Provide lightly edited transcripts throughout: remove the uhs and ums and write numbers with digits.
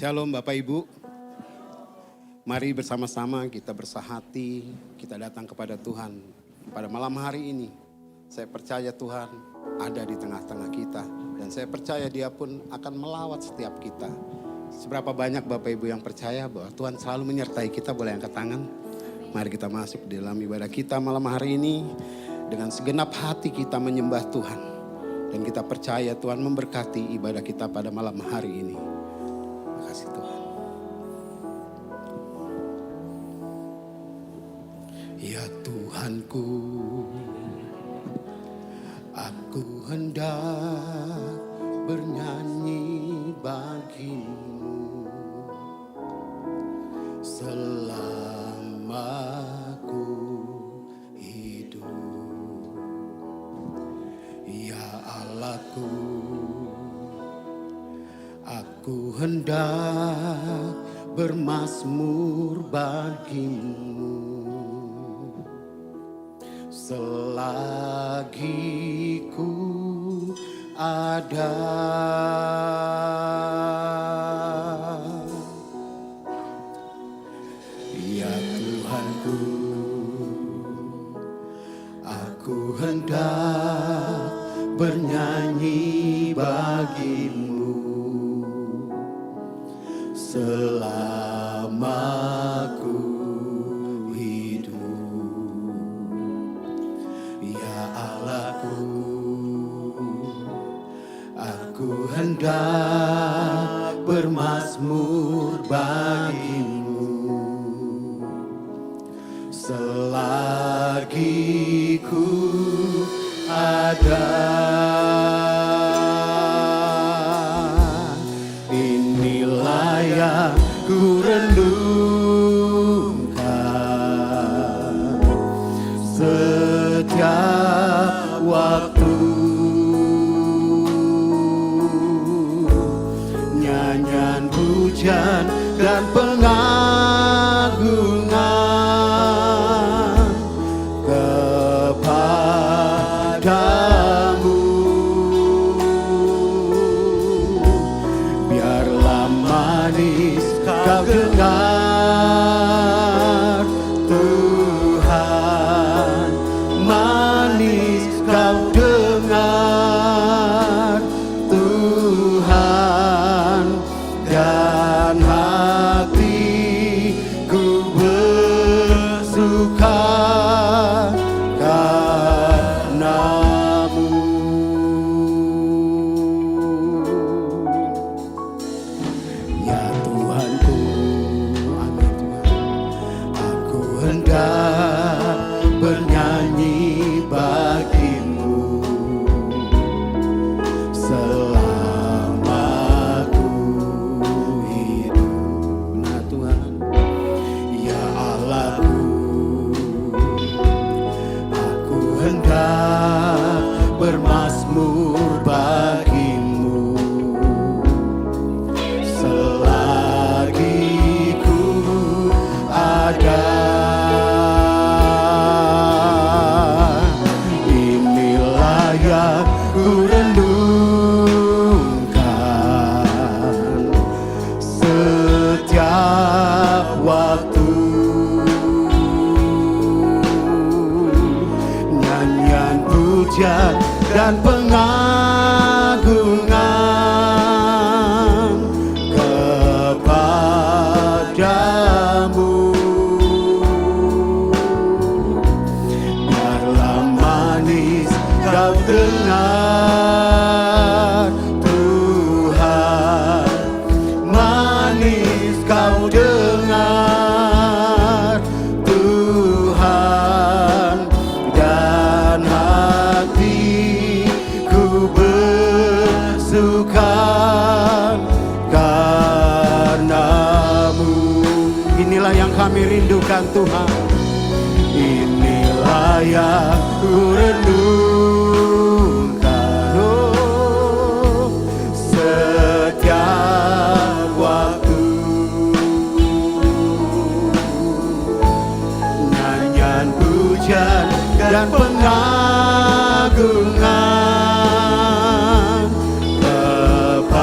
Shalom Bapak Ibu. Mari bersama-sama kita bersahati, kita datang kepada Tuhan. Pada malam hari ini, saya percaya Tuhan ada di tengah-tengah kita. Dan saya percaya Dia pun akan melawat setiap kita. Seberapa banyak Bapak Ibu yang percaya bahwa Tuhan selalu menyertai kita, boleh angkat tangan. Mari kita masuk di dalam ibadah kita malam hari ini. Dengan segenap hati kita menyembah Tuhan. Dan kita percaya Tuhan memberkati ibadah kita pada malam hari ini. Terima kasih Tuhan. Ya Tuhanku, aku hendak bernyanyi bagimu selama ku hidup. Ya Allahku, aku hendak bermazmur bagimu selagi ku ada. Ya Tuhanku, aku hendak bernyanyi bagimu selama ku hidup. Ya Allahku, aku hendak bermazmur bagimu selagi ku ada. Inilah yang ku renungkan setiap waktu, nyanyian pujian dan pengagungan kepadamu. Biarlah manis kau dengar Tuhan, manis kau dengar Tuhan, dan hatiku bersuka karenamu. Ya Tuhanku, amin Tuhan, aku hendak bernyanyi bagimu selama ku hidup. Nah Tuhan, ya Allahku, aku hendak bermazmur bagimu selagi ku ada. Inilah yang ku renungkan setiap waktu, nyanyian pujian dan pengagungan kepadamu. Biarlah manis kau dengar Tuhan, manis kau dengar Tuhan, dan hatiku bersuka karenamu. Inilah yang kami rindukan Tuhan, inilah yang ku renungkan, oh, setiap waktu, nyanyian pujian dan pengagungan kepadamu.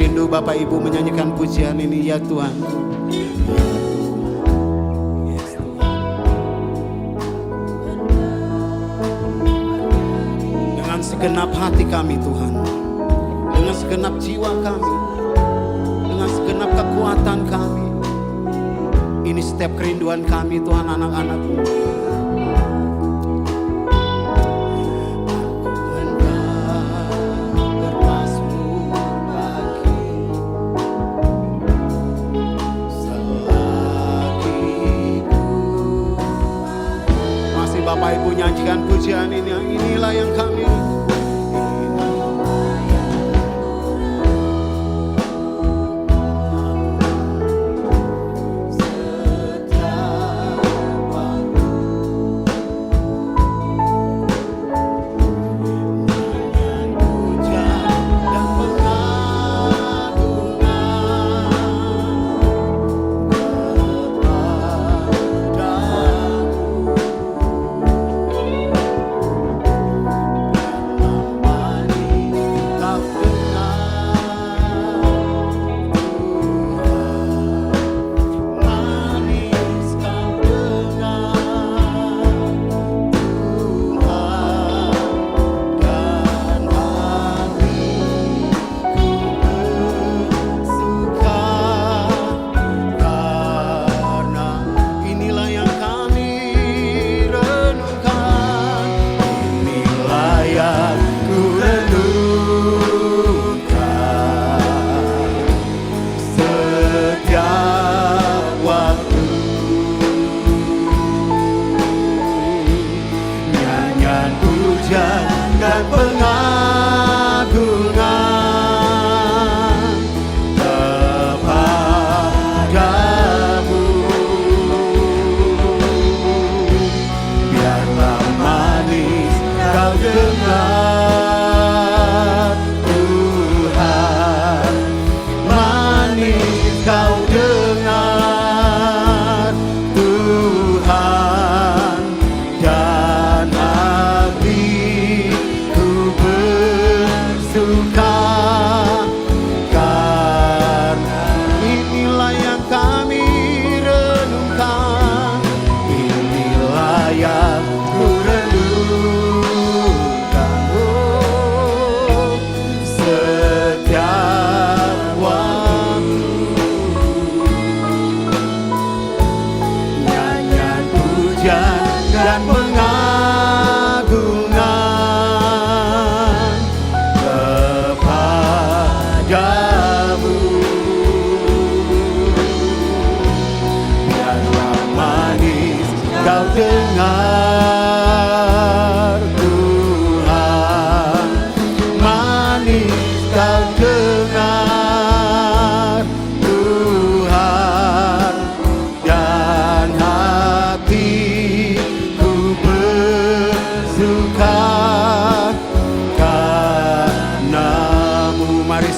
rindu Bapak Ibu menyanyikan pujian ini, ya Tuhan. Dengan segenap hati kami Tuhan, dengan segenap jiwa kami, dengan segenap kekuatan kami. Ini setiap kerinduan kami Tuhan, anak-anak-Mu. Bapak Ibu nyanyikan pujian ini, inilah yang kami.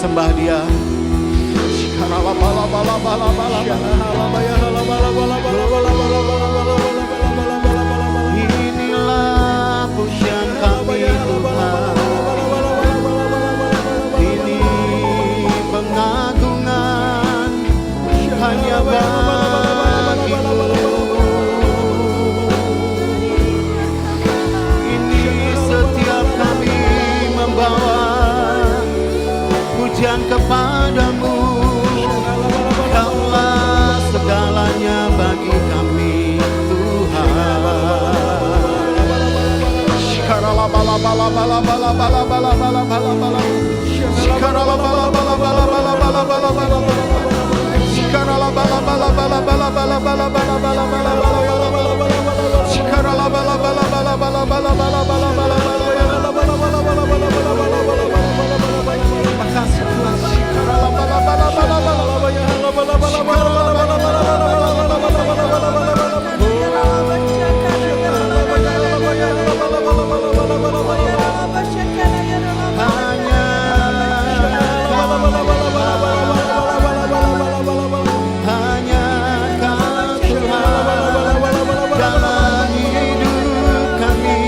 Sembah Dia. Inilah pujian kami Tuhan. Ini pengagungan hanya bagi-Mu. Ini setiap kami membawa pujian kepadamu. Kaulah segalanya bagi kami Tuhan. Shikarala bala bala bala bala bala bala bala bala bala. Shikarala bala bala bala bala bala bala bala bala. Shikarala bala bala bala bala bala bala bala bala bala bala. Shikarala bala bala bala bala bala bala bala bala. Makasih Tuhan. Shikarala bala bala bala bala. Hanya Kau Tuhan dalam hidup kami.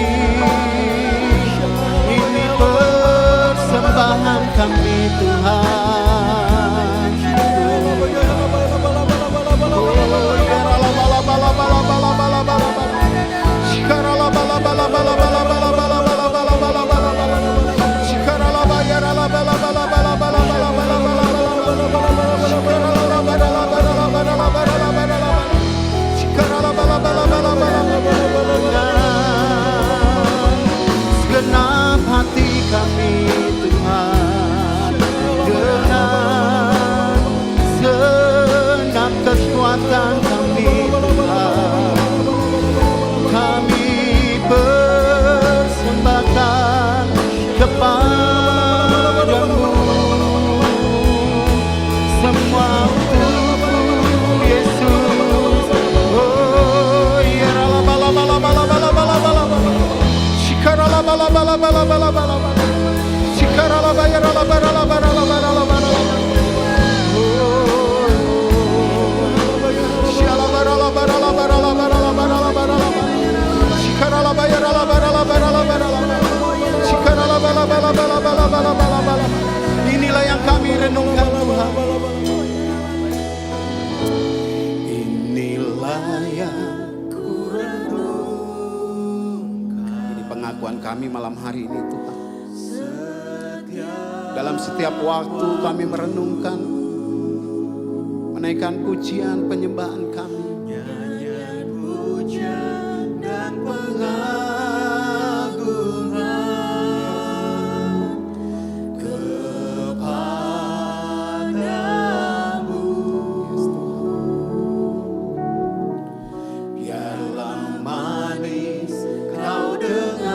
Segenap hati kami Tuhan, dengan segenap kekuatan kami Tuhan, kami persembahkan kepadamu semua untuk Yesus. Oh ya inilah yang kami renungkan Tuhan. Inilah yang ku renungkan. Ini pengakuan kami malam hari ini Tuhan. Dalam setiap waktu kami merenungkan, menaikkan pujian penyembahan kami. Nyanyian pujian dan pengagungan kepadamu. Biarlah manis kau dengar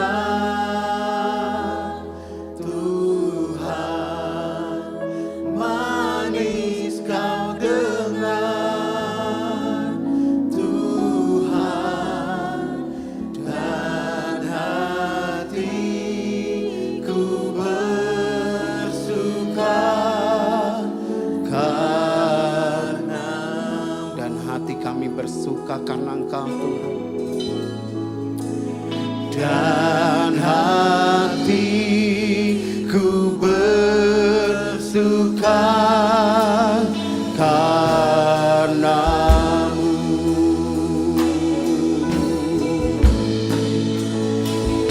Tuhan, manis kau dengar Tuhan, dan hatiku bersuka karena, Dan hati kami bersuka karena Engkau Tuhan. dan hatiku bersuka karenamu,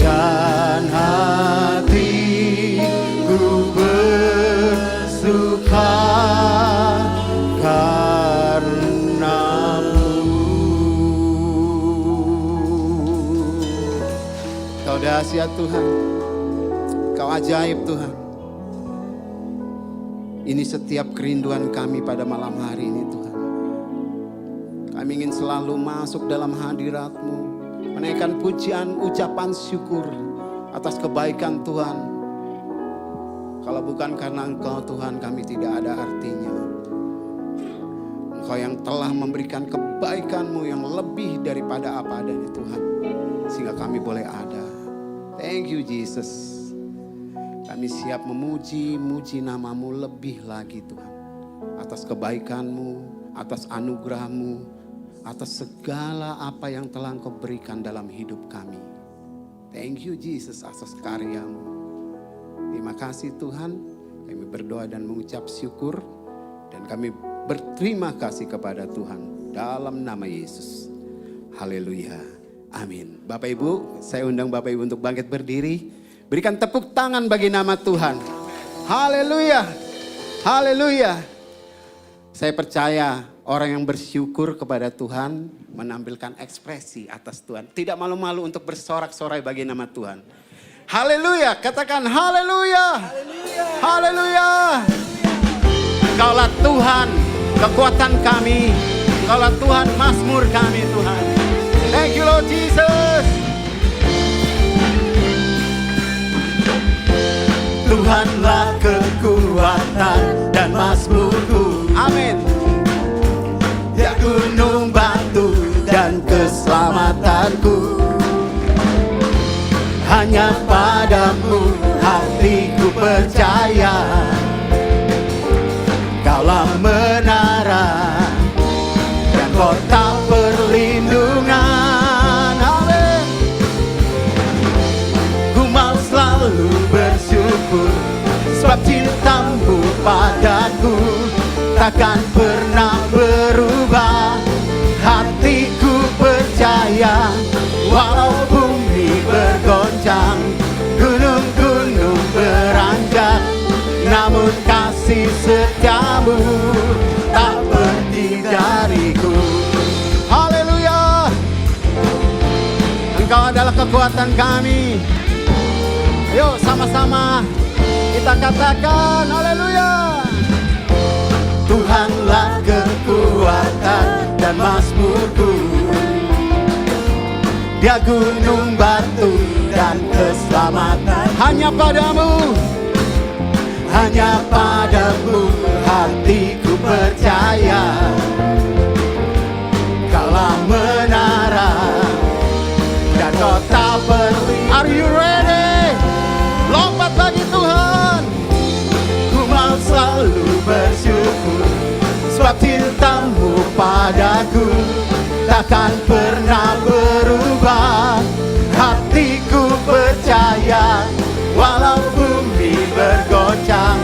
dan hatiku bersuka karenamu. Kau dahsyat Tuhan. Kau ajaib Tuhan. Ini setiap kerinduan kami pada malam hari ini Tuhan. Kami ingin selalu masuk dalam hadirat-Mu, menaikkan pujian, ucapan syukur atas kebaikan Tuhan. Kalau bukan karena Engkau Tuhan, kami tidak ada artinya. Engkau yang telah memberikan kebaikan-Mu yang lebih daripada apa adanya Tuhan, sehingga kami boleh ada. Thank you Jesus. Kami siap memuji nama-Mu lebih lagi Tuhan. Atas kebaikan-Mu, atas anugerah-Mu, atas segala apa yang telah Engkau berikan dalam hidup kami. Thank you Jesus atas karya-Mu. Terima kasih Tuhan. Kami berdoa dan mengucap syukur. Dan kami berterima kasih kepada Tuhan. Dalam nama Yesus. Haleluya. Amin. Bapak Ibu, saya undang Bapak Ibu untuk bangkit berdiri. Berikan tepuk tangan bagi nama Tuhan. Haleluya. Haleluya. Saya percaya orang yang bersyukur kepada Tuhan menampilkan ekspresi atas Tuhan. Tidak malu-malu untuk bersorak-sorai bagi nama Tuhan. Haleluya. Katakan haleluya. Haleluya. Engkaulah Tuhan, kekuatan kami. Engkaulah Tuhan, mazmur kami Tuhan. Thank you Lord Jesus. Tuhanlah kekuatan dan mazmurku. Amin. Ya gunung batu dan keselamatanku. Hanya padamu hatiku percaya. Kaulah menara dan kota perlindungan. Amin. Ku mau selalu bersyukur, sebab cintamu padaku takkan pernah berubah. Hatiku percaya, walau bumi bergoncang, gunung-gunung beranjak, namun kasih setiamu Dialah kekuatan kami. Yuk sama-sama kita katakan haleluya. Tuhanlah kekuatan dan mazmurku, Dia gunung batu dan keselamatan. Hanya padamu, hanya padamu hatiku percaya. Kaulah menara dan kota berlimpah. are you ready? Lompat bagi Tuhan. Ku mau selalu bersyukur, sebab cintamu padaku takkan pernah berubah. Hatiku percaya, walau bumi bergoncang,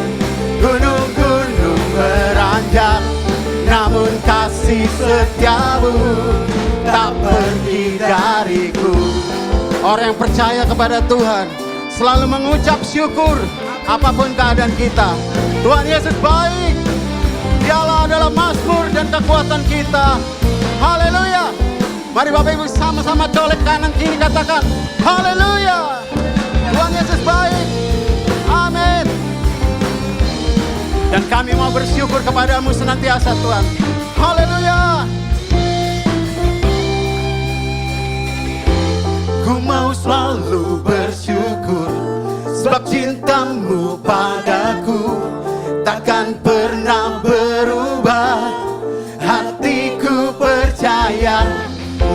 gunung-gunung beranjak, namun kasih setiamu tak pergi dariku. Orang yang percaya kepada Tuhan selalu mengucap syukur apapun keadaan kita. Tuhan Yesus baik. Dialah adalah mazmur dan kekuatan kita. Haleluya. Mari Bapak Ibu sama-sama colek kanan kiri katakan haleluya. Tuhan Yesus baik. Amin. Dan kami mau bersyukur kepadamu senantiasa Tuhan. Haleluya. Ku mau selalu bersyukur, sebab cintamu padaku takkan pernah berubah. Hatiku percaya,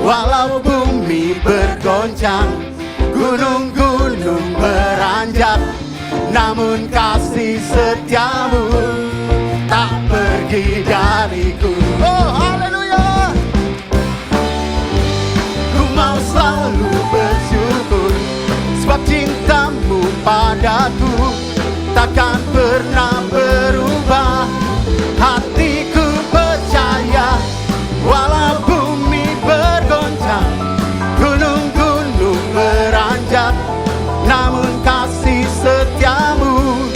walau bumi bergoncang, gunung-gunung beranjak, namun kasih setiamu tak pergi dariku. Oh haleluya. Ku mau selalu bersyukur, sebab cintamu padaku takkan pernah berubah. Hatiku percaya, walau bumi bergoncang, gunung-gunung beranjak, namun kasih setiamu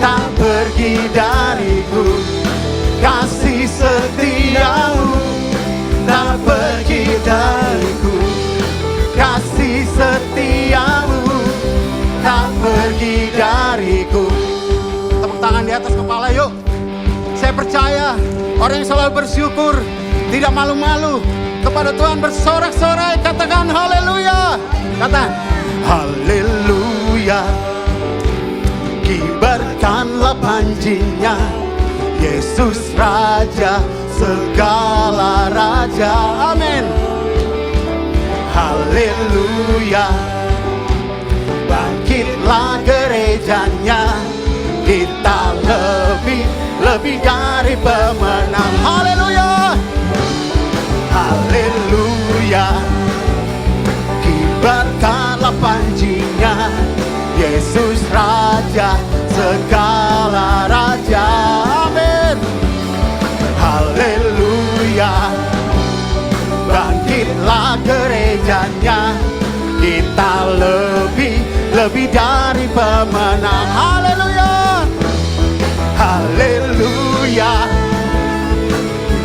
tak pergi dariku. Kasih setiamu tak pergi dariku. Kasih setiamu tak pergi dariku. Tepuk tangan di atas kepala yuk. Saya percaya orang yang selalu bersyukur, tidak malu-malu kepada Tuhan, bersorak-sorai, katakan haleluya. Katakan Haleluya, kibarkanlah panjinya, Yesus Raja segala raja. amin. Haleluya, bangkitlah gerejanya, kita lebih dari pemenang. Haleluya. Haleluya, kibarkanlah panjinya, Yesus Raja segala raja. Amin. Haleluya, bangkitlah gerejanya, kita lebih dari pemenang. Haleluya. Haleluya,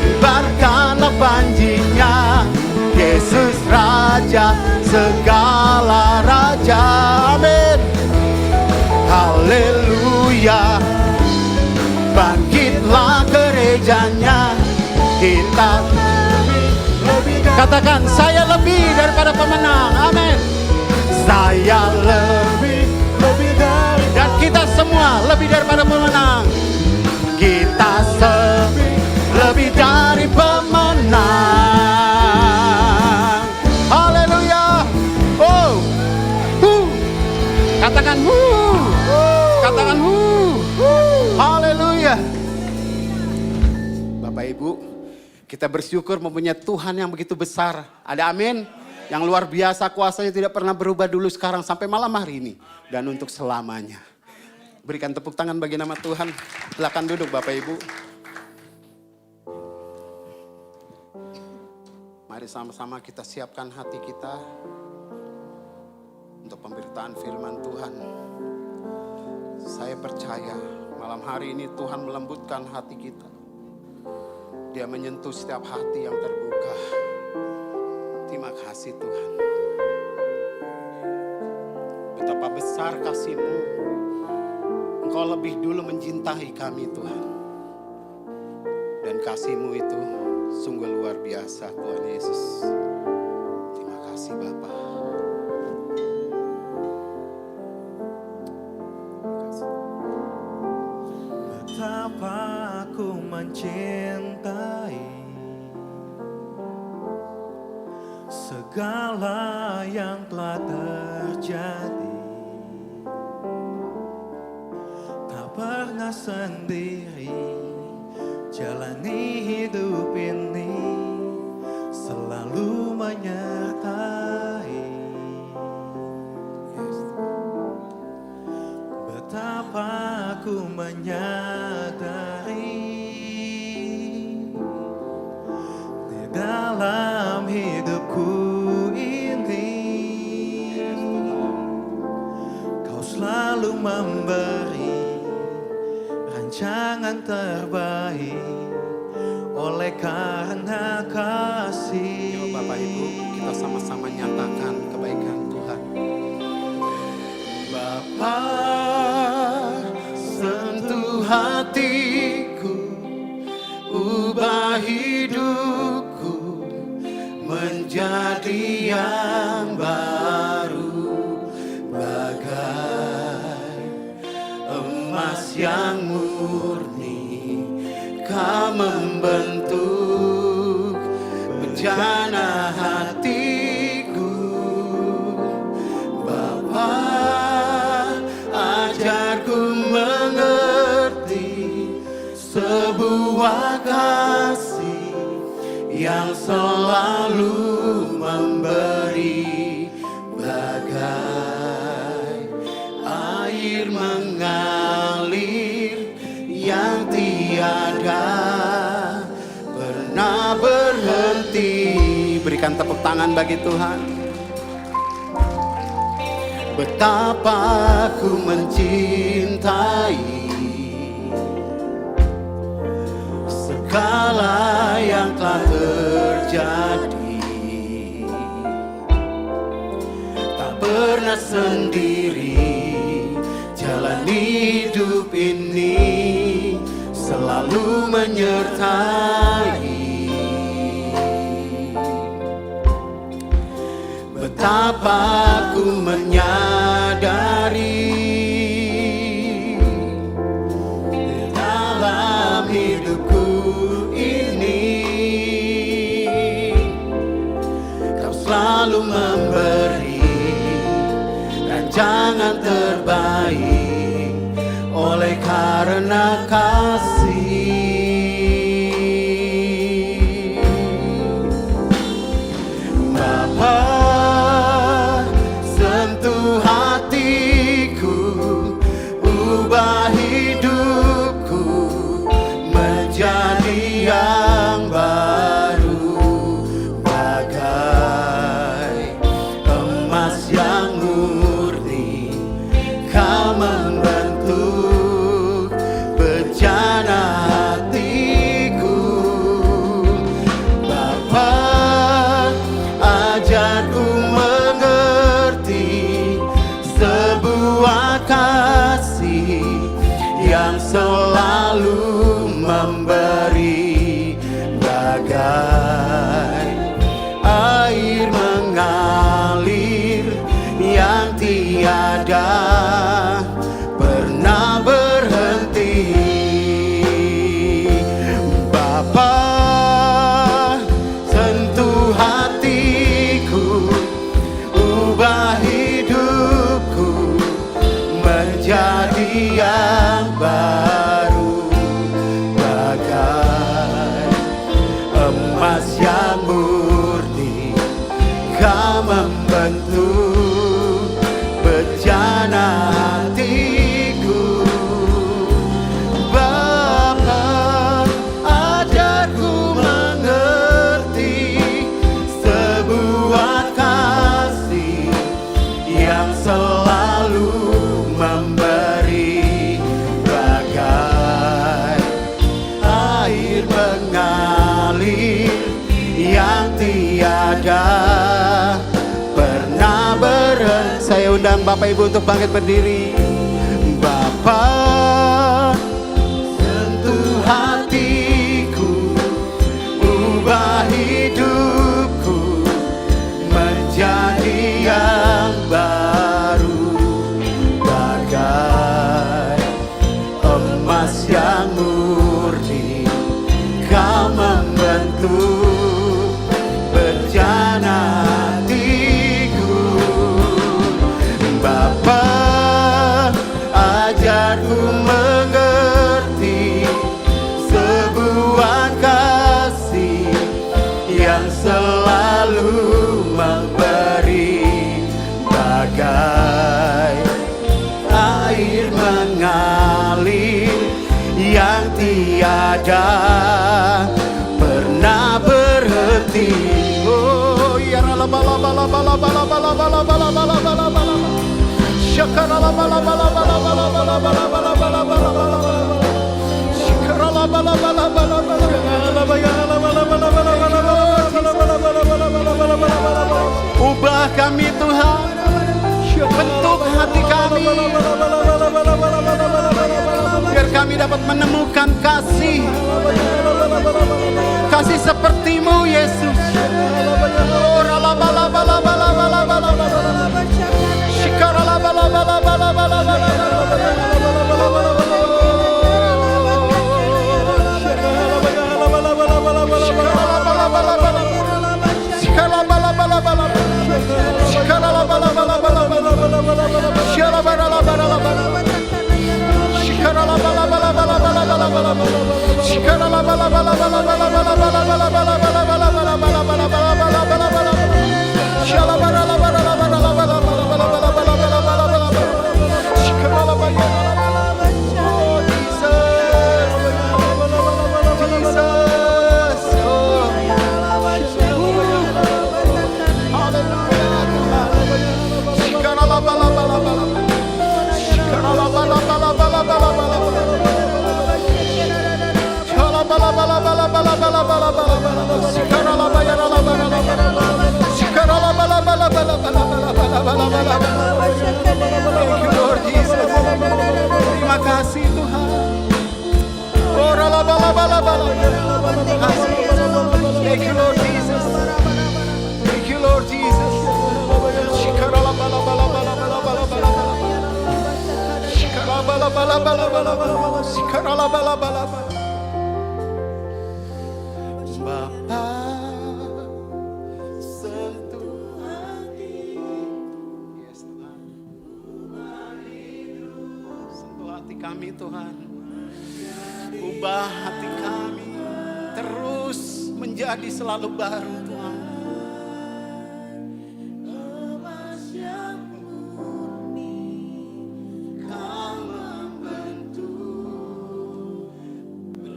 kibarkanlah panjinya, Yesus Raja segala raja. Amin. Haleluya, bangkitlah gerejanya, kita lebih Katakan saya lebih daripada pemenang. Amin. saya lebih dari, Dan kita semua lebih daripada pemenang. kita lebih dari pemenang. Haleluya. Oh. Katakan Katakan haleluya. Bapak Ibu, kita bersyukur mempunyai Tuhan yang begitu besar. Ada amin? Yang luar biasa, kuasanya tidak pernah berubah dulu, sekarang, sampai malam hari ini. Dan untuk selamanya. Berikan tepuk tangan bagi nama Tuhan. Silakan duduk Bapak Ibu. Mari sama-sama kita siapkan hati kita untuk pemberitaan firman Tuhan. Saya percaya malam hari ini Tuhan melembutkan hati kita. Dia menyentuh setiap hati yang terbuka. Terima kasih Tuhan. Betapa besar kasih-Mu. Engkau lebih dulu mencintai kami Tuhan. Dan kasih-Mu itu sungguh luar biasa Tuhan Yesus. Terima kasih Bapa. Betapa aku mencintai segala yang telah terjadi. Tak pernah sendiri jalani hidup ini, selalu menyertai. Betapa aku menyadari di dalam hidupku ini, Kau selalu memberi rancangan terbaik oleh karena kasih. Yuk Bapak Ibu, kita sama-sama nyatakan kebaikan Tuhan. Bapa, sentuh hatiku, ubah hidupku menjadi yang baru, bagai emas yang murni. Kau membentuk bejana hatiku. Bapa, ajarku mengerti sebuah kasih yang selalu memberi, bagai air mengalir yang tiada pernah berhenti. Berikan tepuk tangan bagi Tuhan. Betapa aku mencintai segala yang telah terjadi. Tak pernah sendiri jalani hidup ini, selalu menyertai. Betapa aku menyadari di dalam hidupku ini, Kau selalu memberi rancangan terbaik oleh karena kasih. Bapa, sentuh hatiku, ubah hidupku menjadi yang baru, bagai emas yang murni. Kau membentuk bejana undang Bapak Ibu untuk bangkit berdiri. Bapa, sentuh hatiku, ubah hidupku menjadi yang baru, bagai emas yang murni. Kau membentuk bejana hatiku. Bapa, ajarku mengerti sebuah kasih yang selalu memberi, bagai air mengalir yang tiada pernah berhenti. Oh ya la bala bala bala bala bala bala bala bala bala bala. Shakara la bala bala bala bala bala bala bala bala bala bala. Shakara la bala bala bala bala. Ubah kami Tuhan, bentuk hati kami, biar kami dapat menemukan kasih seperti-Mu Yesus. Terima kasih Tuhan. Thank you Lord Jesus. Thank you Lord Jesus. Bapa, sentuh hati. Yes Tuhan. Sentuh hati kami Tuhan. Ubah hati kami terus menjadi selalu baru Tuhan.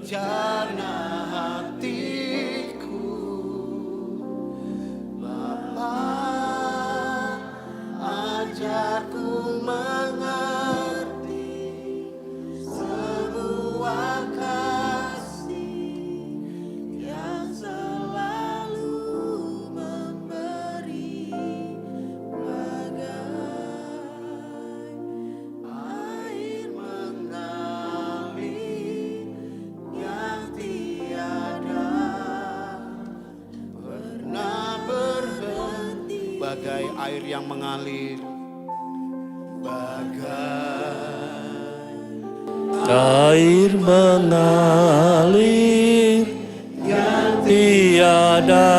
Bejana hatiku, Bapa, ajarku mengerti sebuah kasih yang selalu memberi, bagai air mengalir yang tiada pernah berhenti, bagai air yang mengalir, bagai air mengalir yang tiada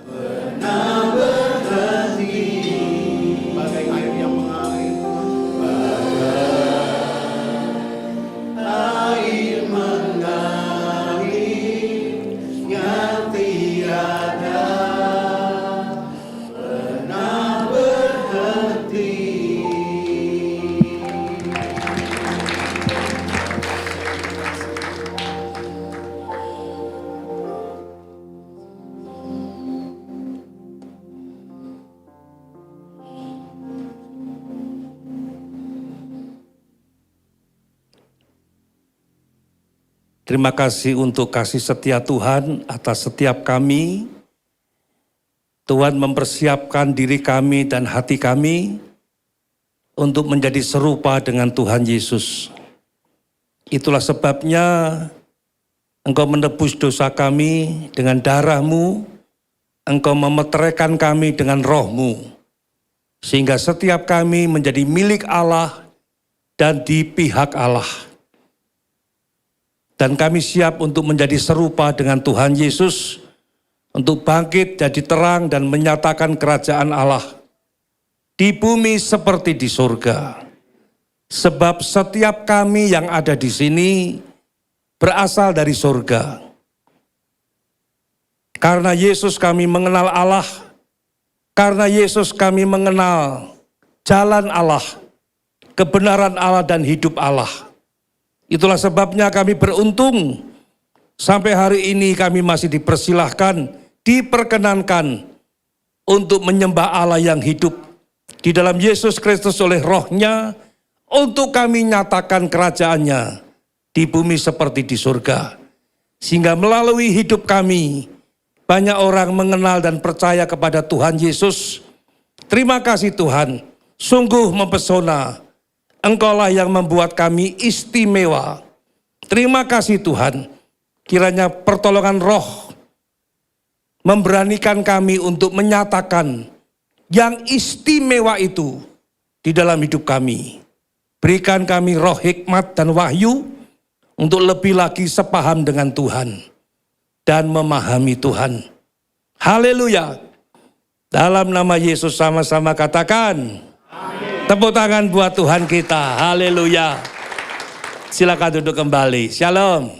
pernah berhenti, bagai air yang mengalir, bagai air mengalir yang tiada pernah berhenti. Terima kasih untuk kasih setia Tuhan atas setiap kami. Tuhan mempersiapkan diri kami dan hati kami untuk menjadi serupa dengan Tuhan Yesus. Itulah sebabnya Engkau menebus dosa kami dengan darah-Mu, Engkau memeteraikan kami dengan roh-Mu, sehingga setiap kami menjadi milik Allah dan di pihak Allah. Dan kami siap untuk menjadi serupa dengan Tuhan Yesus, untuk bangkit jadi terang dan menyatakan kerajaan Allah di bumi seperti di surga. Sebab setiap kami yang ada di sini berasal dari surga. Karena Yesus kami mengenal Allah, karena Yesus kami mengenal jalan Allah, kebenaran Allah dan hidup Allah. Itulah sebabnya kami beruntung sampai hari ini kami masih dipersilahkan, diperkenankan untuk menyembah Allah yang hidup di dalam Yesus Kristus oleh roh-Nya, untuk kami nyatakan kerajaannya di bumi seperti di surga. Sehingga melalui hidup kami, banyak orang mengenal dan percaya kepada Tuhan Yesus. Terima kasih Tuhan, sungguh mempesona. Engkaulah yang membuat kami istimewa. Terima kasih Tuhan, kiranya pertolongan roh memberanikan kami untuk menyatakan yang istimewa itu di dalam hidup kami. Berikan kami roh hikmat dan wahyu untuk lebih lagi sepaham dengan Tuhan dan memahami Tuhan. Haleluya. Dalam nama Yesus sama-sama katakan, amin. Tepuk tangan buat Tuhan kita. Haleluya. Silakan duduk kembali. Shalom.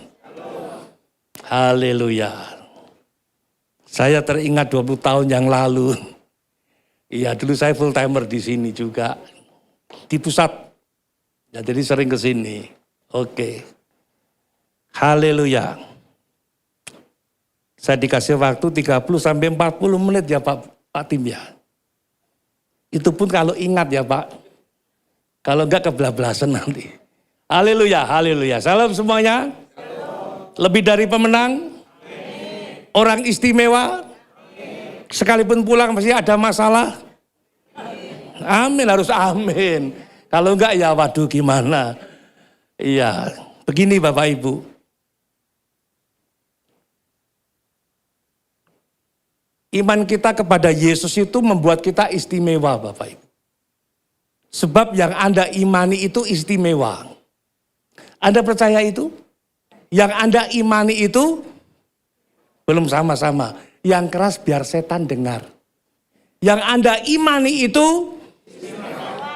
Haleluya. Saya teringat 20 tahun yang lalu. Iya, dulu saya full timer di sini juga. Di pusat. Ya, jadi sering ke sini. Oke. Haleluya. Saya dikasih waktu 30 sampai 40 menit ya Pak Tim ya. Itu pun kalau ingat ya Pak. Kalau enggak kebablasan nanti. Haleluya, haleluya. Salam semuanya. Lebih dari pemenang. Amin. Orang istimewa. Amin. Sekalipun pulang masih ada masalah. Amin, harus amin. Kalau enggak ya waduh gimana. Iya, begini Bapak Ibu. Iman kita kepada Yesus itu membuat kita istimewa Bapak Ibu. Sebab yang Anda imani itu istimewa. Anda percaya itu? Yang Anda imani itu belum sama-sama. Yang keras biar setan dengar. Yang Anda imani itu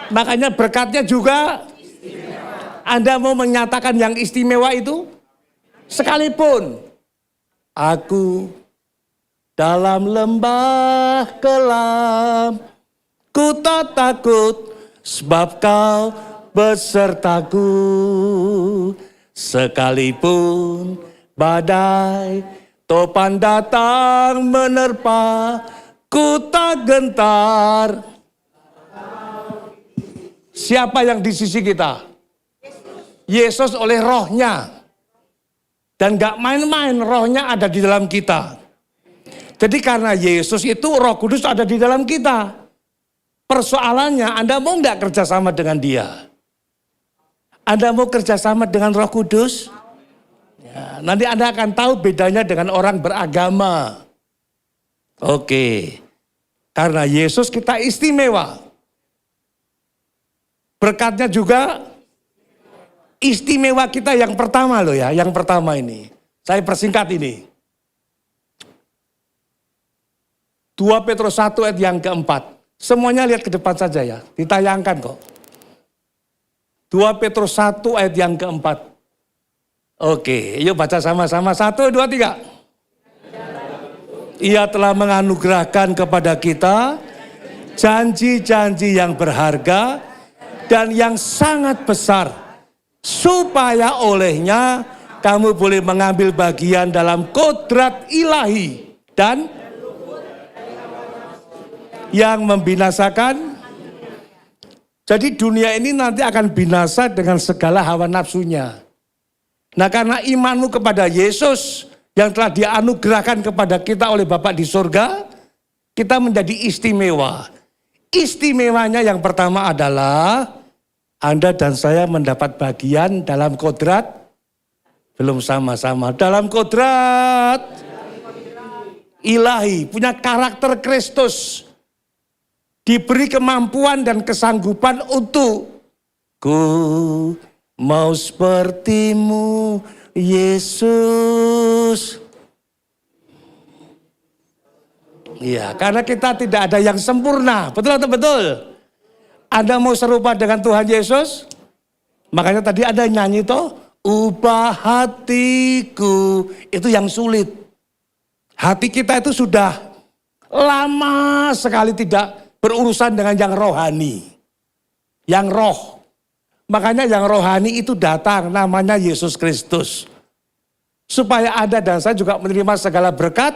makanya berkatnya juga istimewa. Anda mau menyatakan yang istimewa itu? Sekalipun aku dalam lembah kelam, ku tak takut sebab kau besertaku. Sekalipun badai topan datang menerpa, ku tak gentar. Siapa yang di sisi kita? Yesus oleh rohnya. Dan gak main-main, rohnya ada di dalam kita. Jadi karena Yesus itu Roh Kudus ada di dalam kita. Persoalannya Anda mau gak kerjasama dengan dia? Anda mau kerjasama dengan Roh Kudus? Ya, nanti Anda akan tahu bedanya dengan orang beragama. Oke. Karena Yesus kita istimewa. Berkatnya juga istimewa kita yang pertama loh ya, yang pertama ini. Saya persingkat ini. 2 Petrus 1 ayat yang keempat. Semuanya lihat ke depan saja ya, ditayangkan kok. 2 Petrus 1 ayat yang keempat. Oke, yuk baca sama-sama. 1, 2, 3. Ia telah menganugerahkan kepada kita janji-janji yang berharga dan yang sangat besar, supaya olehnya kamu boleh mengambil bagian dalam kodrat ilahi dan yang membinasakan. Jadi dunia ini nanti akan binasa dengan segala hawa nafsunya. Nah karena imanmu kepada Yesus yang telah dianugerahkan kepada kita oleh Bapa di surga, kita menjadi istimewa. Istimewanya yang pertama adalah Anda dan saya mendapat bagian dalam kodrat, belum sama-sama, dalam kodrat ilahi, punya karakter Kristus. Diberi kemampuan dan kesanggupan untuk ku mau sepertimu Yesus. Ya, karena kita tidak ada yang sempurna, betul atau betul? Anda mau serupa dengan Tuhan Yesus? Makanya tadi ada nyanyi toh, ubah hatiku, itu yang sulit. Hati kita itu sudah lama sekali tidak berurusan dengan yang rohani, yang roh. Makanya yang rohani itu datang, namanya Yesus Kristus. Supaya Anda dan saya juga menerima segala berkat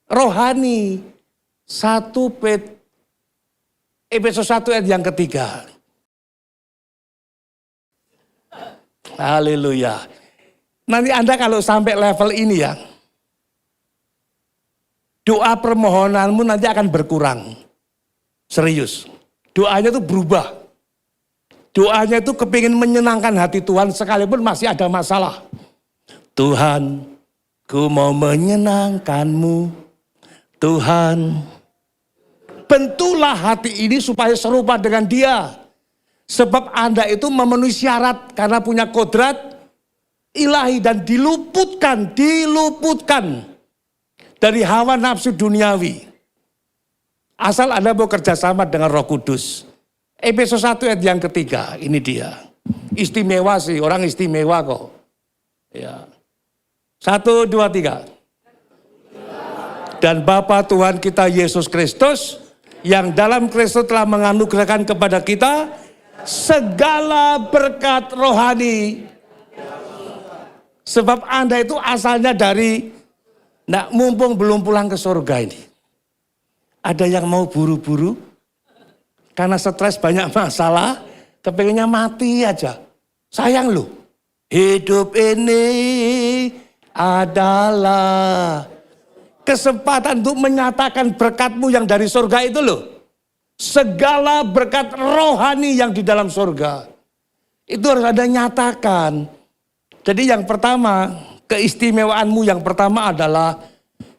rohani. Efesus 1 ayat yang ketiga. Haleluya. Nanti Anda kalau sampai level ini ya, doa permohonanmu nanti akan berkurang. Serius. Doanya itu berubah. Doanya itu kepingin menyenangkan hati Tuhan sekalipun masih ada masalah. Tuhan, ku mau menyenangkanmu. Tuhan, bentulah hati ini supaya serupa dengan Dia. Sebab Anda itu memenuhi syarat karena punya kodrat ilahi dan diluputkan dari hawa nafsu duniawi. Asal Anda mau kerjasama dengan Roh Kudus. Efesus 1 ayat yang ketiga, ini dia. Istimewa sih, orang istimewa kok. Ya. 1, 2, 3. Dan Bapa Tuhan kita Yesus Kristus, yang dalam Kristus telah menganugerahkan kepada kita segala berkat rohani. Sebab Anda itu asalnya dari, mumpung belum pulang ke surga ini. Ada yang mau buru-buru, karena stres banyak masalah, kepengennya mati aja. Sayang loh, hidup ini adalah kesempatan untuk menyatakan berkatmu yang dari surga itu loh. Segala berkat rohani yang di dalam surga. Itu harus Anda nyatakan. Jadi yang pertama, keistimewaanmu yang pertama adalah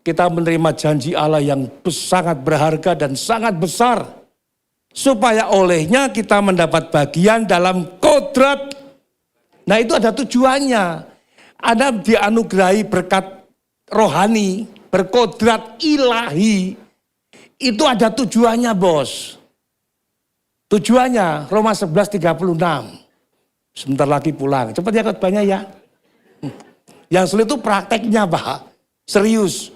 kita menerima janji Allah yang sangat berharga dan sangat besar. Supaya olehnya kita mendapat bagian dalam kodrat. Nah itu ada tujuannya. Anda dianugerahi berkat rohani, berkodrat ilahi. Itu ada tujuannya bos. Tujuannya Roma 11:36. Sebentar lagi pulang. Cepat ya khotbahnya ya. Yang sulit itu prakteknya Pak. Serius.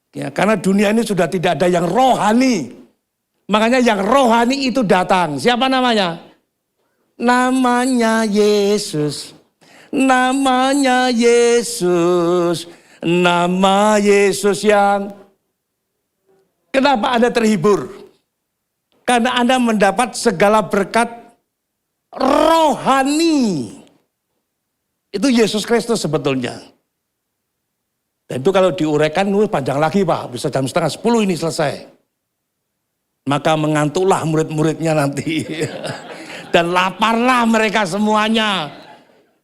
Ya, karena dunia ini sudah tidak ada yang rohani. Makanya yang rohani itu datang. Siapa namanya? Namanya Yesus. Namanya Yesus. Nama Yesus yang... Kenapa Anda terhibur? Karena Anda mendapat segala berkat rohani. Itu Yesus Kristus sebetulnya. Dan itu kalau diuraikan panjang lagi Pak, bisa jam 9:30 ini selesai. Maka mengantuklah murid-muridnya nanti. Dan laparlah mereka semuanya.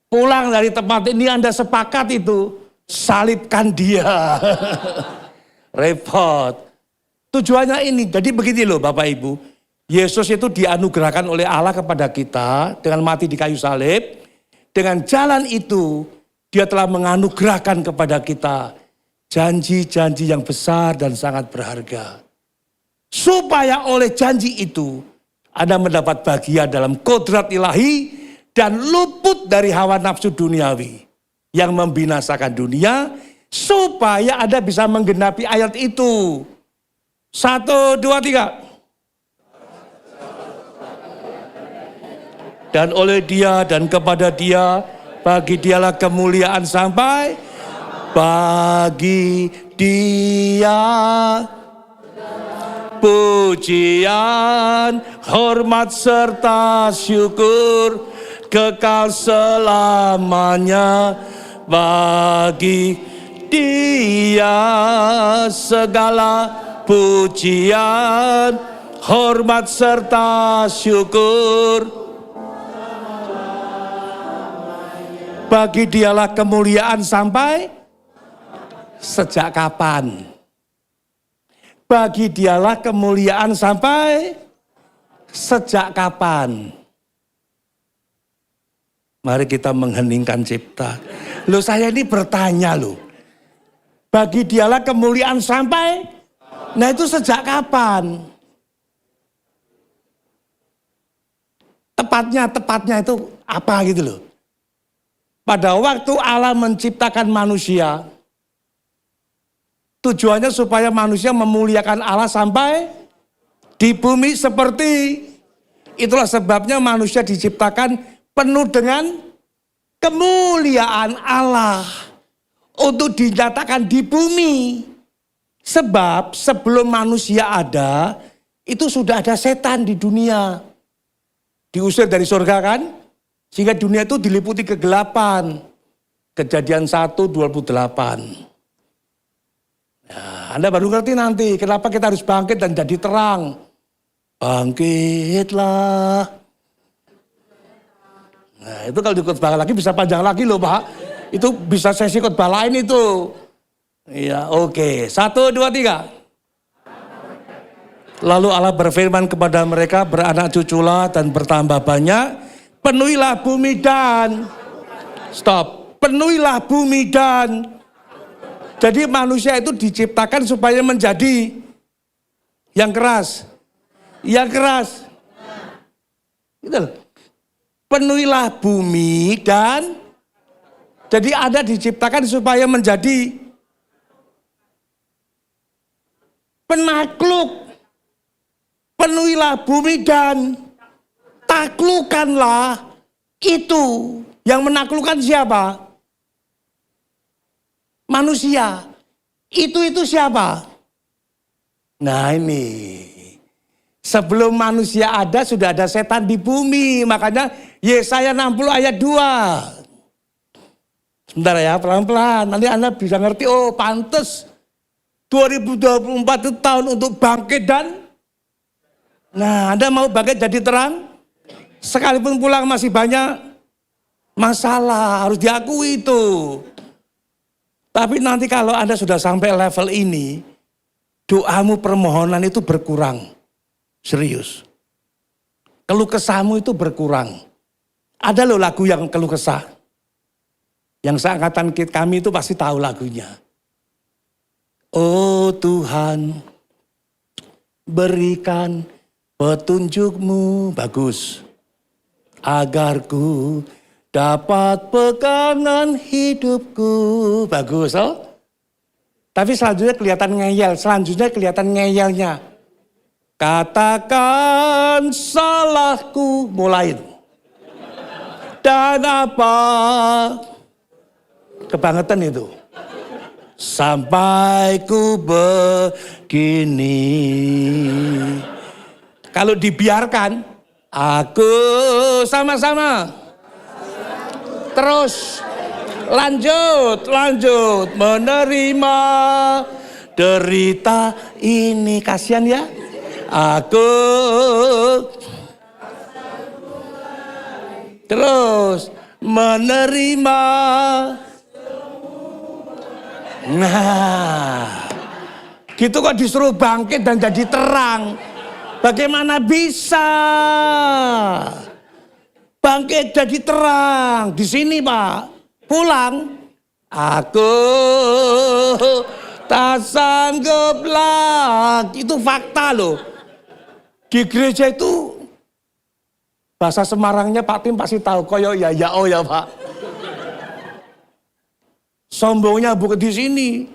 Pulang dari tempat ini Anda sepakat itu, salibkan dia. Repot. Tujuannya ini, jadi begini loh Bapak Ibu. Yesus itu dianugerahkan oleh Allah kepada kita dengan mati di kayu salib. Dengan jalan itu, Dia telah menganugerahkan kepada kita janji-janji yang besar dan sangat berharga. Supaya oleh janji itu, Anda mendapat bagian dalam kodrat ilahi dan luput dari hawa nafsu duniawi yang membinasakan dunia, supaya Anda bisa menggenapi ayat itu. 1, 2, 3. Dan oleh Dia dan kepada Dia, bagi Dialah kemuliaan sampai bagi Dia pujian, hormat serta syukur kekal selamanya bagi Dia segala pujian, hormat serta syukur. Bagi Dialah kemuliaan sampai sejak kapan? Bagi Dialah kemuliaan sampai sejak kapan? Mari kita mengheningkan cipta. Loh, saya ini bertanya loh. Bagi Dialah kemuliaan sampai, nah itu sejak kapan? Tepatnya itu apa gitu loh. Pada waktu Allah menciptakan manusia, tujuannya supaya manusia memuliakan Allah sampai di bumi seperti itulah sebabnya manusia diciptakan penuh dengan kemuliaan Allah untuk dinyatakan di bumi. Sebab sebelum manusia ada, itu sudah ada setan di dunia. Diusir dari surga kan? Sehingga dunia itu diliputi kegelapan. Kejadian 1:28. Nah, Anda baru ngerti nanti kenapa kita harus bangkit dan jadi terang. Bangkitlah. Nah, itu kalau dikhotbah lagi bisa panjang lagi loh Pak. Itu bisa sesi khotbah lain itu. Iya, oke. 1, 2, 3. Lalu Allah berfirman kepada mereka, beranak cuculah dan bertambah banyak. Penuhilah bumi dan, stop, penuhilah bumi dan. Jadi manusia itu diciptakan supaya menjadi yang keras. Yang keras. Gitu loh. Penuhilah bumi dan, jadi Anda diciptakan supaya menjadi penakluk. Penuhilah bumi dan taklukkanlah itu. Yang menaklukkan siapa? Manusia. Itu siapa? Nah ini. Sebelum manusia ada sudah ada setan di bumi. Makanya Yesaya 60 ayat 2. Sebentar ya, pelan-pelan. Nanti Anda bisa ngerti, oh pantes 2024 itu tahun untuk bangkit dan, nah Anda mau bangkit jadi terang? Sekalipun pulang masih banyak masalah, harus diakui itu. Tapi nanti kalau Anda sudah sampai level ini, doamu, permohonan itu berkurang. Serius. Keluh kesahmu itu berkurang. Ada loh lagu yang keluh kesah. Yang seangkatan kami itu pasti tahu lagunya. Oh Tuhan, berikan petunjuk-Mu, bagus. Agar ku dapat pegangan hidupku, bagus. Oh? Tapi selanjutnya kelihatan ngeyelnya. Katakan salahku, mulai. Dan apa? Kebangetan itu. Sampai ku begini. Kalau dibiarkan, aku sama-sama. Terus lanjut. Menerima derita ini. Kasihan ya. Aku terus menerima. Nah, gitu kok disuruh bangkit dan jadi terang. Bagaimana bisa bangkit jadi terang? Di sini Pak, pulang. Aku tak sanggup lagi. Itu fakta loh. Di gereja itu bahasa Semarangnya Pak Tim pasti tahu. Koyo ya oh ya Pak. Sombongnya bukan di sini.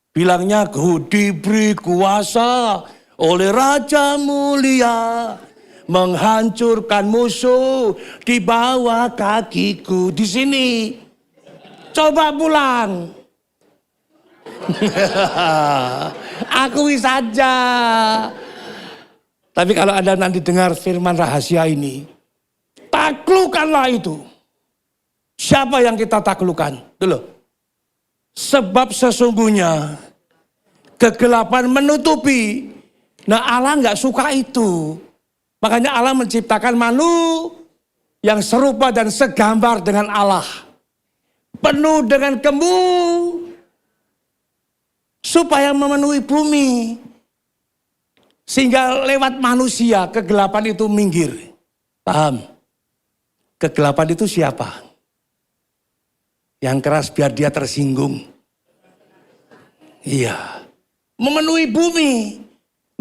Bilangnya ku diberi kuasa oleh Raja Mulia menghancurkan musuh di bawah kakiku. Di sini. Coba pulang. Akui saja. Tapi kalau Anda nanti dengar firman rahasia ini, taklukkanlah itu. Siapa yang kita taklukkan? Dulu. Sebab sesungguhnya kegelapan menutupi. Nah Allah nggak suka itu. Makanya Allah menciptakan manusia yang serupa dan segambar dengan Allah. Penuh dengan supaya memenuhi bumi. Sehingga lewat manusia kegelapan itu minggir. Paham? Kegelapan itu siapa? Yang keras biar dia tersinggung. Iya. Memenuhi bumi.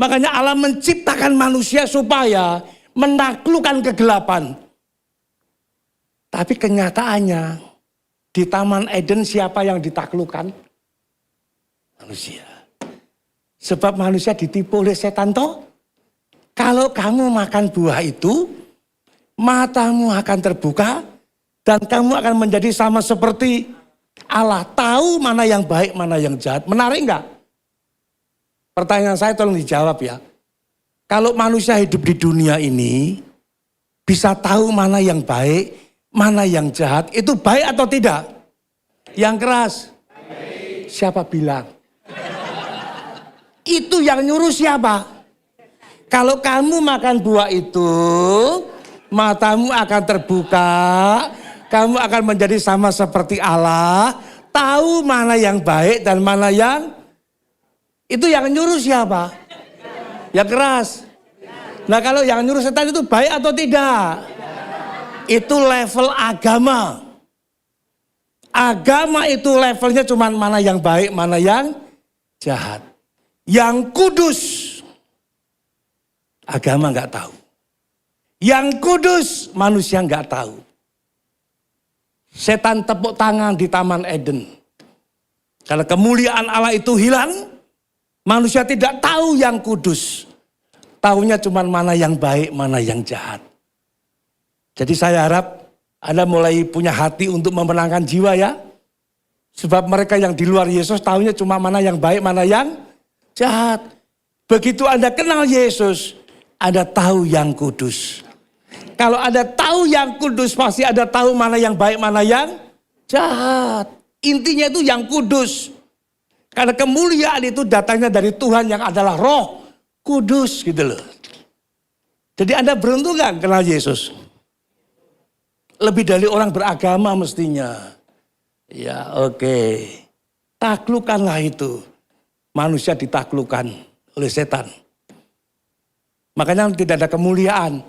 Makanya Allah menciptakan manusia supaya menaklukkan kegelapan. Tapi kenyataannya di Taman Eden siapa yang ditaklukkan? Manusia. Sebab manusia ditipu oleh setan toh. Kalau kamu makan buah itu, matamu akan terbuka dan kamu akan menjadi sama seperti Allah. Tahu mana yang baik, mana yang jahat. Menarik enggak? Pertanyaan saya tolong dijawab ya. Kalau manusia hidup di dunia ini bisa tahu mana yang baik, mana yang jahat, itu baik atau tidak? Yang keras. Siapa bilang? Itu yang nyuruh siapa? Kalau kamu makan buah itu, matamu akan terbuka, kamu akan menjadi sama seperti Allah, tahu mana yang baik dan mana yang itu yang nyuruh siapa? Yang keras. Nah kalau yang nyuruh setan itu baik atau tidak? Itu level agama. Agama itu levelnya cuma mana yang baik, mana yang jahat. Yang kudus. Agama nggak tahu. Yang kudus manusia nggak tahu. Setan tepuk tangan di Taman Eden. Kalau kemuliaan Allah itu hilang, manusia tidak tahu yang kudus. Tahunya cuma mana yang baik, mana yang jahat. Jadi saya harap Anda mulai punya hati untuk memenangkan jiwa ya. Sebab mereka yang di luar Yesus tahunya cuma mana yang baik, mana yang jahat. Begitu Anda kenal Yesus, Anda tahu yang kudus. Kalau Anda tahu yang kudus, pasti Anda tahu mana yang baik, mana yang jahat. Intinya itu yang kudus. Karena kemuliaan itu datangnya dari Tuhan yang adalah Roh Kudus gitu loh. Jadi Anda beruntung gak kenal Yesus? Lebih dari orang beragama mestinya. Ya oke. Taklukkanlah itu. Manusia ditaklukkan oleh setan. Makanya tidak ada kemuliaan.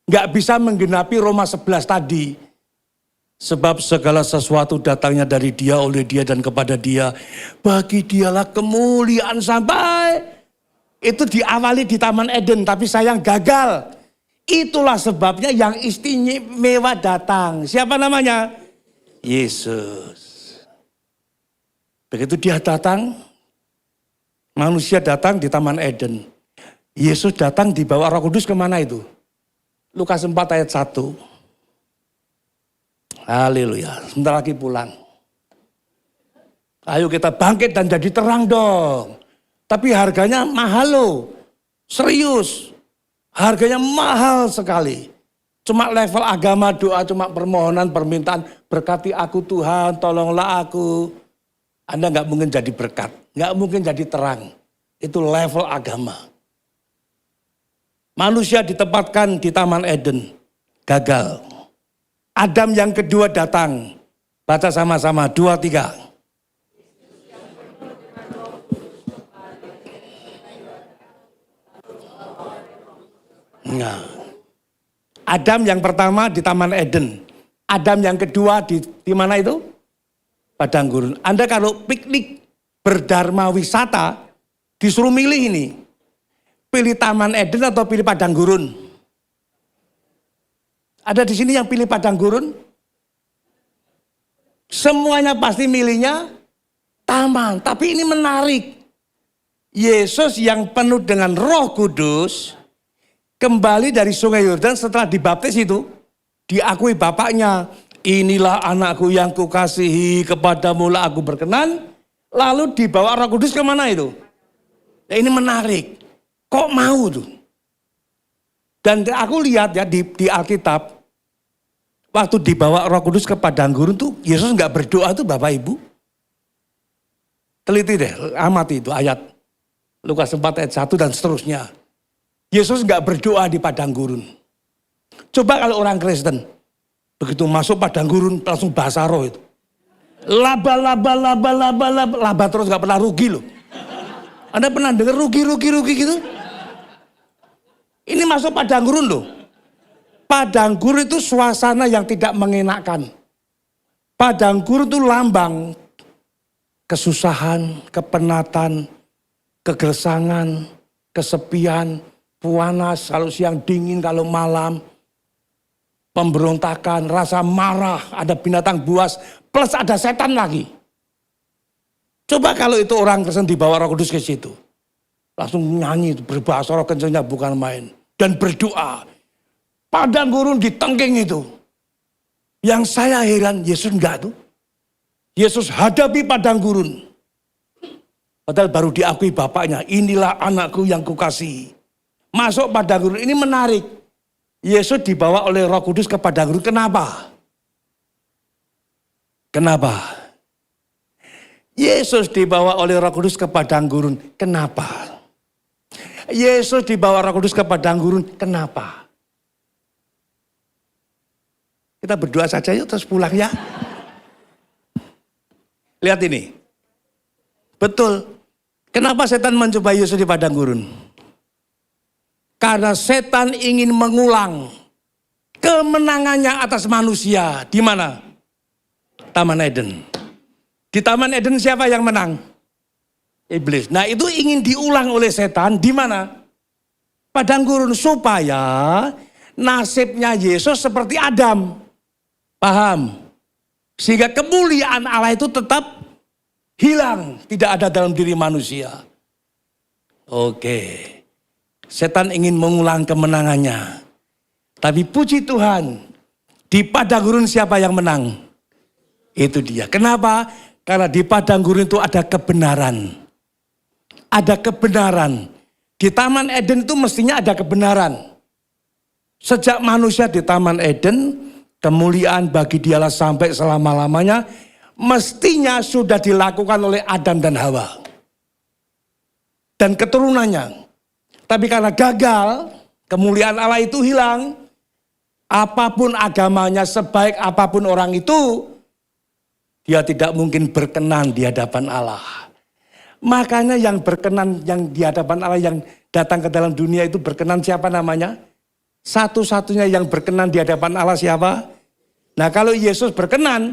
Gak bisa menggenapi Roma 11 tadi. Sebab segala sesuatu datangnya dari Dia, oleh Dia dan kepada Dia. Bagi Dialah kemuliaan sampai. Itu diawali di Taman Eden tapi sayang gagal. Itulah sebabnya yang istimewa datang. Siapa namanya? Yesus. Begitu Dia datang, manusia datang di Taman Eden. Yesus datang dibawa Roh Kudus kemana itu? Lukas 4 ayat 1. Haleluya, sebentar lagi pulang. Ayo kita bangkit dan jadi terang dong. Tapi harganya mahal loh, serius. Harganya mahal sekali. Cuma level agama, doa, cuma permohonan, permintaan. Berkati aku Tuhan, tolonglah aku. Anda nggak mungkin jadi berkat, nggak mungkin jadi terang. Itu level agama. Manusia ditempatkan di Taman Eden, gagal. Adam yang kedua datang. Baca sama-sama, 2, 3. Nah, Adam yang pertama di Taman Eden. Adam yang kedua di mana itu? Padang gurun. Anda kalau piknik berdharma wisata, disuruh milih ini. Pilih Taman Eden atau pilih Padang Gurun? Ada di sini yang pilih Padang Gurun? Semuanya pasti milihnya taman. Tapi ini menarik. Yesus yang penuh dengan Roh Kudus kembali dari Sungai Yordan setelah dibaptis itu, diakui bapaknya, inilah anakku yang kukasihi, kepadamu lah aku berkenan. Lalu dibawa Roh Kudus kemana itu? Nah, ini menarik. Kok mau tuh? Dan aku lihat ya di Alkitab, waktu dibawa Roh Kudus ke Padang Gurun tuh, Yesus nggak berdoa tuh Bapak Ibu. Teliti deh, amati itu ayat Lukas 4 ayat 1 dan seterusnya. Yesus nggak berdoa di padang gurun. Coba kalau orang Kristen, begitu masuk padang gurun langsung bahasa roh itu. Laba terus nggak pernah rugi loh. Anda pernah dengar rugi gitu? Ini masuk padang gurun loh. Padang gurun itu suasana yang tidak mengenakan. Padang gurun itu lambang kesusahan, kepenatan, kegersangan, kesepian, panas, kalau siang dingin, kalau malam, pemberontakan, rasa marah, ada binatang buas, plus ada setan lagi. Coba kalau itu orang Kristen dibawa Roh Kudus ke situ. Langsung nyanyi, berbahasa roh kencangnya bukan main. Dan berdoa. Padang gurun ditengking itu. Yang saya heran, Yesus enggak tuh. Yesus hadapi padang gurun. Padahal baru diakui bapaknya, inilah anakku yang kukasihi. Masuk padang gurun, ini menarik. Yesus dibawa oleh Roh Kudus ke padang gurun, kenapa? Kenapa? Yesus dibawa oleh Roh Kudus ke padang gurun, kenapa? Yesus dibawa Roh Kudus ke padang gurun, kenapa? Kita berdoa saja yuk terus pulang ya. Lihat ini. Betul. Kenapa setan mencoba Yesus di padang gurun? Karena setan ingin mengulang kemenangannya atas manusia. Di mana? Taman Eden. Di Taman Eden siapa yang menang? Iblis. Nah itu ingin diulang oleh setan. Di mana? Padang gurun. Supaya nasibnya Yesus seperti Adam. Paham? Sehingga kemuliaan Allah itu tetap hilang. Tidak ada dalam diri manusia. Oke. Setan ingin mengulang kemenangannya. Tapi puji Tuhan. Di padang gurun siapa yang menang? Itu dia. Kenapa? Karena di padang gurun itu ada kebenaran. Ada kebenaran. Di Taman Eden itu mestinya ada kebenaran. Sejak manusia di Taman Eden, kemuliaan bagi dialah sampai selama-lamanya, mestinya sudah dilakukan oleh Adam dan Hawa. Dan keturunannya. Tapi karena gagal, kemuliaan Allah itu hilang. Apapun agamanya, sebaik apapun orang itu, dia tidak mungkin berkenan di hadapan Allah. Makanya yang berkenan, yang di hadapan Allah, yang datang ke dalam dunia itu berkenan siapa namanya? Satu-satunya yang berkenan di hadapan Allah siapa? Nah kalau Yesus berkenan,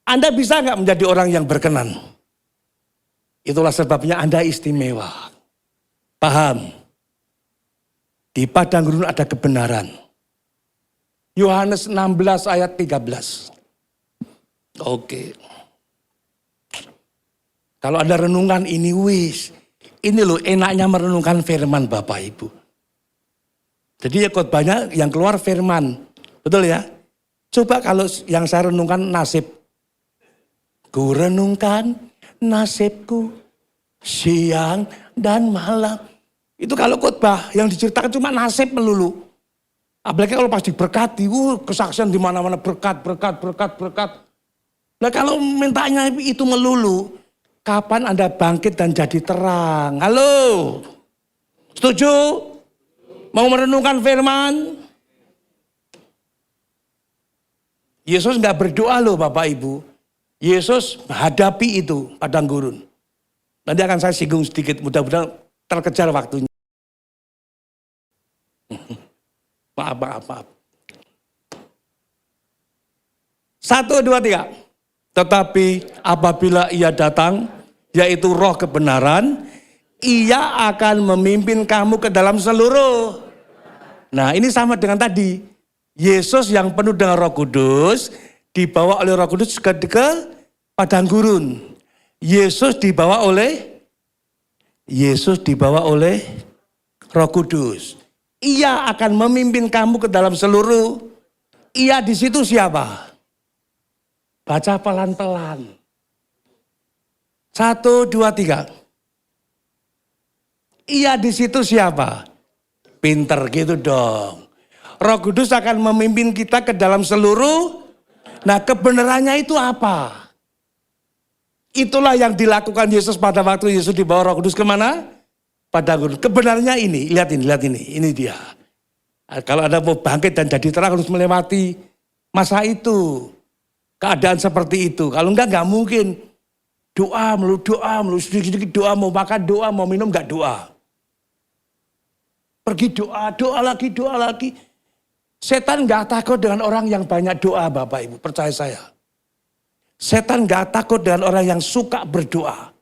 Anda bisa nggak menjadi orang yang berkenan? Itulah sebabnya Anda istimewa. Paham? Di padang gurun ada kebenaran. Yohanes 16 ayat 13. Oke. Kalau Anda renungkan ini ini loh enaknya merenungkan firman Bapak Ibu. Jadi ya khotbahnya yang keluar firman. Betul ya? Coba kalau yang saya renungkan nasib. Ku renungkan nasibku siang dan malam. Itu kalau khotbah yang diceritakan cuma nasib melulu. Apalagi kalau pas diberkati, kesaksian di mana-mana berkat. Nah kalau mintanya itu melulu, kapan Anda bangkit dan jadi terang? Halo? Setuju? Mau merenungkan firman? Yesus nggak berdoa loh Bapak Ibu. Yesus hadapi itu padang gurun. Nanti akan saya singgung sedikit, mudah-mudahan terkejar waktunya. Maaf. 1, 2, 3. Tetapi apabila ia datang, yaitu roh kebenaran, ia akan memimpin kamu ke dalam seluruh. Nah ini sama dengan tadi. Yesus yang penuh dengan Roh Kudus, dibawa oleh Roh Kudus ke padang gurun. Yesus dibawa oleh Roh Kudus. Ia akan memimpin kamu ke dalam seluruh. Ia di situ siapa? Baca pelan-pelan. 1, 2, 3. Ia di situ siapa? Pinter gitu dong. Roh Kudus akan memimpin kita ke dalam seluruh. Nah kebenarannya itu apa? Itulah yang dilakukan Yesus pada waktu Yesus dibawa Roh Kudus kemana? Padang gurun. Kebenarannya ini, lihat ini dia. Kalau Anda mau bangkit dan jadi terang harus melewati masa itu. Keadaan seperti itu. Kalau enggak mungkin. Doa melulu, sedikit-sedikit doa, mau makan doa, mau minum enggak doa. Pergi doa lagi. Setan enggak takut dengan orang yang banyak doa Bapak Ibu, percaya saya. Setan enggak takut dengan orang yang suka berdoa.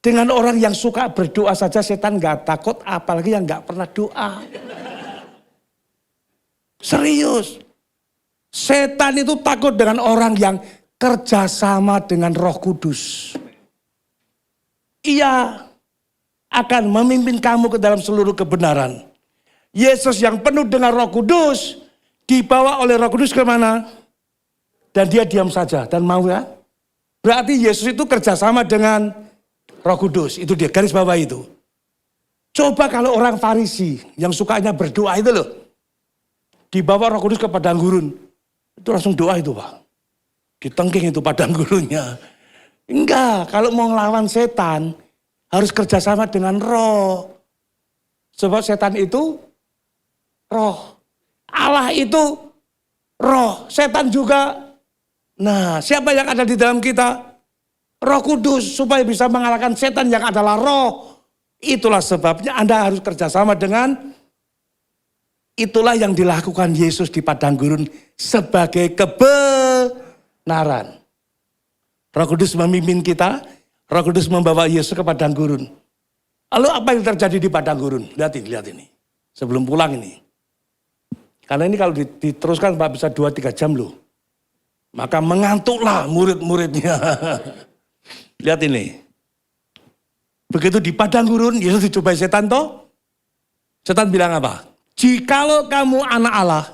Dengan orang yang suka berdoa saja setan enggak takut, apalagi yang enggak pernah doa. Serius. Setan itu takut dengan orang yang kerjasama dengan Roh Kudus. Ia akan memimpin kamu ke dalam seluruh kebenaran. Yesus yang penuh dengan Roh Kudus dibawa oleh Roh Kudus kemana? Dan dia diam saja dan mau ya. Berarti Yesus itu kerjasama dengan Roh Kudus. Itu dia garis bawah itu. Coba kalau orang Farisi yang sukanya berdoa itu loh. Dibawa Roh Kudus ke padang gurun. Itu langsung doa itu Pak. Ditengking itu padang gurunnya. Enggak, kalau mau ngelawan setan harus kerjasama dengan roh. Sebab setan itu roh. Allah itu roh. Setan juga. Nah, siapa yang ada di dalam kita? Roh Kudus, supaya bisa mengalahkan setan yang adalah roh. Itulah sebabnya Anda harus kerjasama dengan, itulah yang dilakukan Yesus di padang gurun sebagai kebenaran. Roh Kudus memimpin kita, Roh Kudus membawa Yesus ke padang gurun. Lalu apa yang terjadi di padang gurun? Lihat ini. Sebelum pulang ini. Karena ini kalau diteruskan Pak bisa 2-3 jam loh. Maka mengantuklah murid-muridnya. Lihat ini. Begitu di padang gurun, Yesus dicobai setan toh. Setan bilang apa? Jikalau kamu anak Allah,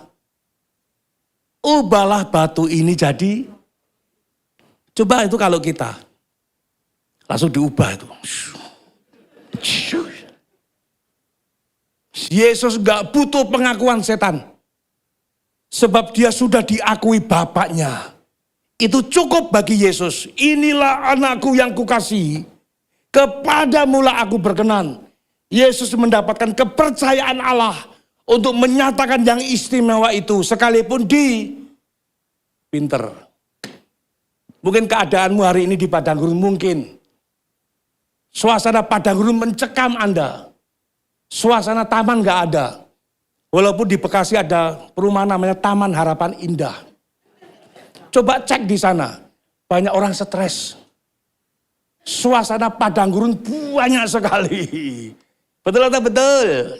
ubahlah batu ini jadi. Coba itu kalau kita. Langsung diubah itu. Yesus gak butuh pengakuan setan. Sebab dia sudah diakui Bapaknya. Itu cukup bagi Yesus. Inilah anakku yang kukasihi. Kepadamulah aku berkenan. Yesus mendapatkan kepercayaan Allah untuk menyatakan yang istimewa itu. Sekalipun di pinter. Mungkin keadaanmu hari ini di padang gurun mungkin. Suasana padang gurun mencekam Anda. Suasana taman gak ada. Walaupun di Bekasi ada perumahan namanya Taman Harapan Indah. Coba cek di sana. Banyak orang stres. Suasana padang gurun banyak sekali. Betul atau betul?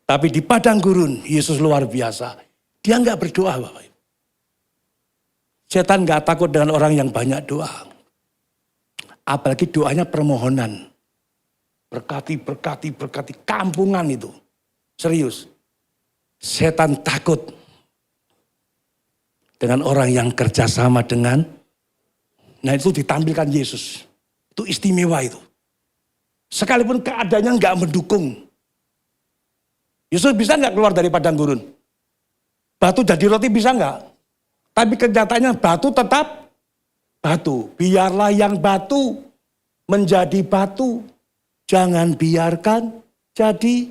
Tapi di padang gurun Yesus luar biasa. Dia enggak berdoa Bapak. Setan enggak takut dengan orang yang banyak doa. Apalagi doanya permohonan. Berkati kampungan itu. Serius. Setan takut dengan orang yang kerjasama dengan. Nah itu ditampilkan Yesus. Itu istimewa itu. Sekalipun keadaannya enggak mendukung. Yesus bisa enggak keluar dari padang gurun? Batu jadi roti bisa enggak? Tapi kenyataannya batu tetap batu. Biarlah yang batu menjadi batu. Jangan biarkan jadi,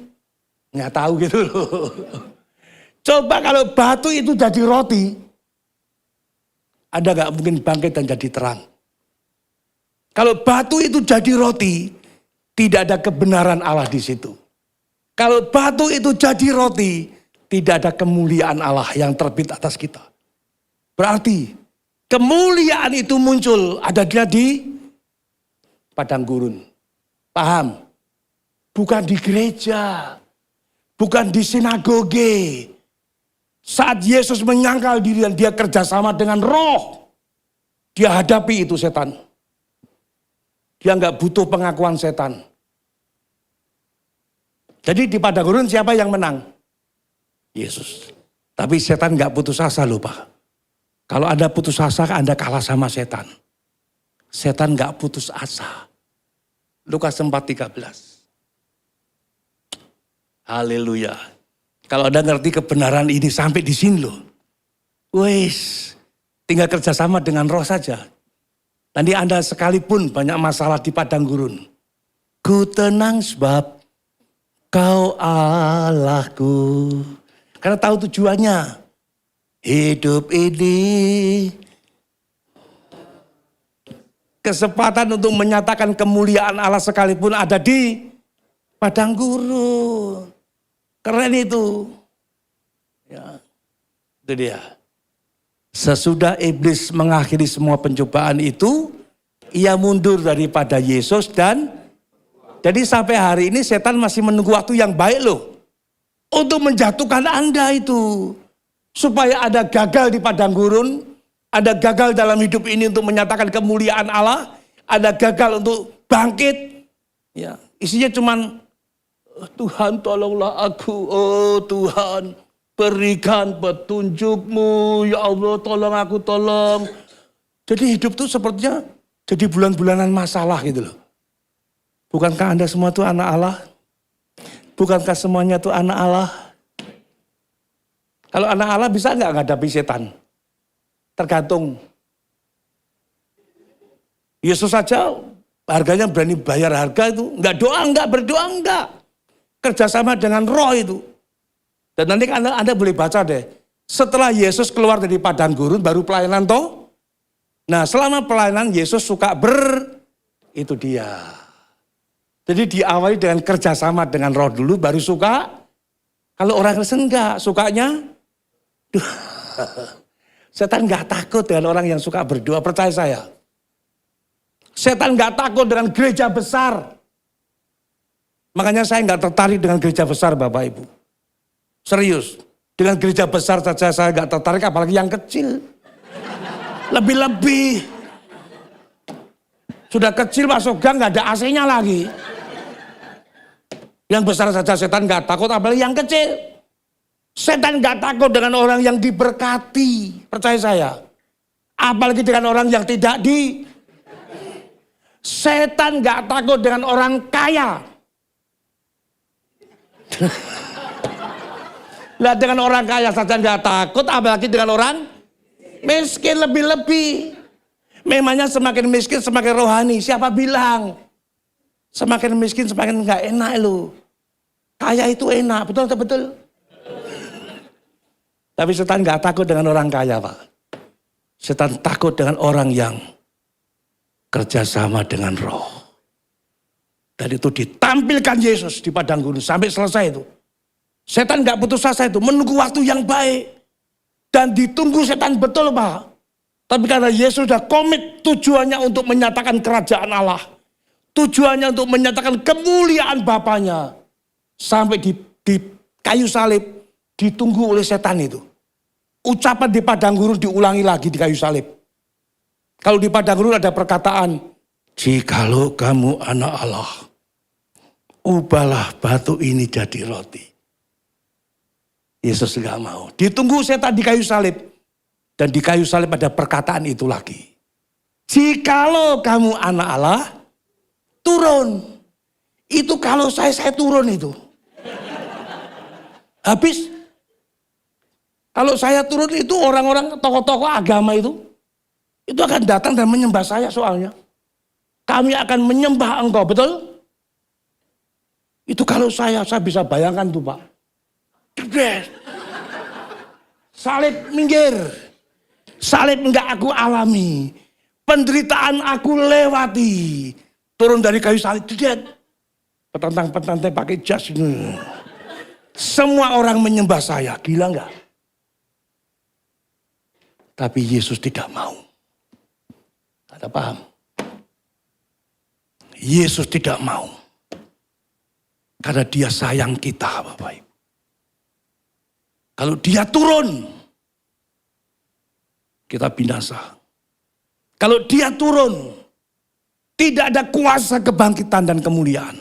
nggak tahu gitu loh. Coba kalau batu itu jadi roti, Anda nggak mungkin bangkit dan jadi terang. Kalau batu itu jadi roti, tidak ada kebenaran Allah di situ. Kalau batu itu jadi roti, tidak ada kemuliaan Allah yang terbit atas kita. Berarti kemuliaan itu muncul ada di padang gurun. Paham? Bukan di gereja. Bukan di sinagoge. Saat Yesus menyangkal diri dan dia kerjasama dengan roh. Dia hadapi itu setan. Dia nggak butuh pengakuan setan. Jadi di padang gurun siapa yang menang? Yesus. Tapi setan nggak putus asa loh Pak. Kalau Anda putus asa Anda kalah sama setan. Setan nggak putus asa. Lukas 4:13. Haleluya. Kalau Anda ngerti kebenaran ini sampai di sini loh. Wes, tinggal kerjasama dengan roh saja. Nanti Anda sekalipun banyak masalah di padang gurun. Ku tenang sebab Kau Allahku. Karena tahu tujuannya. Hidup ini kesempatan untuk menyatakan kemuliaan Allah sekalipun ada di padang gurun. Keren itu. Ya, itu dia. Sesudah iblis mengakhiri semua pencobaan itu, ia mundur daripada Yesus dan jadi sampai hari ini setan masih menunggu waktu yang baik loh. Untuk menjatuhkan Anda itu. Supaya ada gagal di padang gurun. Ada gagal dalam hidup ini untuk menyatakan kemuliaan Allah. Ada gagal untuk bangkit. Ya, isinya cuman, Tuhan tolonglah aku. Oh Tuhan, berikan petunjuk-Mu. Ya Allah, tolong aku, tolong. Jadi hidup tuh sepertinya jadi bulan-bulanan masalah gitu loh. Bukankah Anda semua itu anak Allah? Bukankah semuanya itu anak Allah? Kalau anak Allah bisa nggak menghadapi setan? Tergantung. Yesus saja harganya berani bayar harga itu. Nggak doa, nggak berdoa, nggak. Kerjasama dengan roh itu. Dan nanti Anda boleh baca deh. Setelah Yesus keluar dari padang gurun baru pelayanan toh. Nah selama pelayanan Yesus suka itu dia. Jadi diawali dengan kerjasama dengan roh dulu baru suka. Kalau orang Kristen enggak, sukanya. Setan enggak takut dengan orang yang suka berdoa, percaya saya. Setan enggak takut dengan gereja besar. Makanya saya enggak tertarik dengan gereja besar Bapak Ibu. Serius, dengan gereja besar saja saya enggak tertarik apalagi yang kecil. Lebih-lebih. Sudah kecil masuk gang enggak ada AC-nya lagi. Yang besar saja setan gak takut, apalagi yang kecil. Setan gak takut dengan orang yang diberkati, percaya saya. Apalagi dengan orang yang tidak Setan gak takut dengan orang kaya. Lah dengan orang kaya saja gak takut, apalagi dengan orang miskin lebih-lebih. Memangnya semakin miskin semakin rohani, siapa bilang? Semakin miskin semakin gak enak loh. Kaya itu enak, betul atau betul? Tapi setan gak takut dengan orang kaya Pak. Setan takut dengan orang yang kerjasama dengan roh. Dan itu ditampilkan Yesus di padang gurun sampai selesai itu. Setan gak putus asa itu, menunggu waktu yang baik. Dan ditunggu setan betul Pak. Tapi karena Yesus sudah komit tujuannya untuk menyatakan kerajaan Allah. Tujuannya untuk menyatakan kemuliaan Bapaknya. Sampai di kayu salib ditunggu oleh setan itu. Ucapan di padang gurun diulangi lagi di kayu salib. Kalau di padang gurun ada perkataan, jikalau kamu anak Allah, ubahlah batu ini jadi roti. Yesus gak mau. Ditunggu setan di kayu salib. Dan di kayu salib ada perkataan itu lagi. Jikalau kamu anak Allah, turun. Itu kalau saya turun itu. Habis. Kalau saya turun itu orang-orang tokoh-tokoh agama itu akan datang dan menyembah saya soalnya. Kami akan menyembah engkau, betul? Itu kalau saya bisa bayangkan tuh Pak. Salib minggir. Salib enggak aku alami. Penderitaan aku lewati. Turun dari kayu salib. Petantang-petantang pakai jas. Semua orang menyembah saya. Gila enggak? Tapi Yesus tidak mau. Anda paham? Yesus tidak mau. Karena dia sayang kita Bapak Ibu. Kalau dia turun, kita binasa. Kalau dia turun, tidak ada kuasa kebangkitan dan kemuliaan.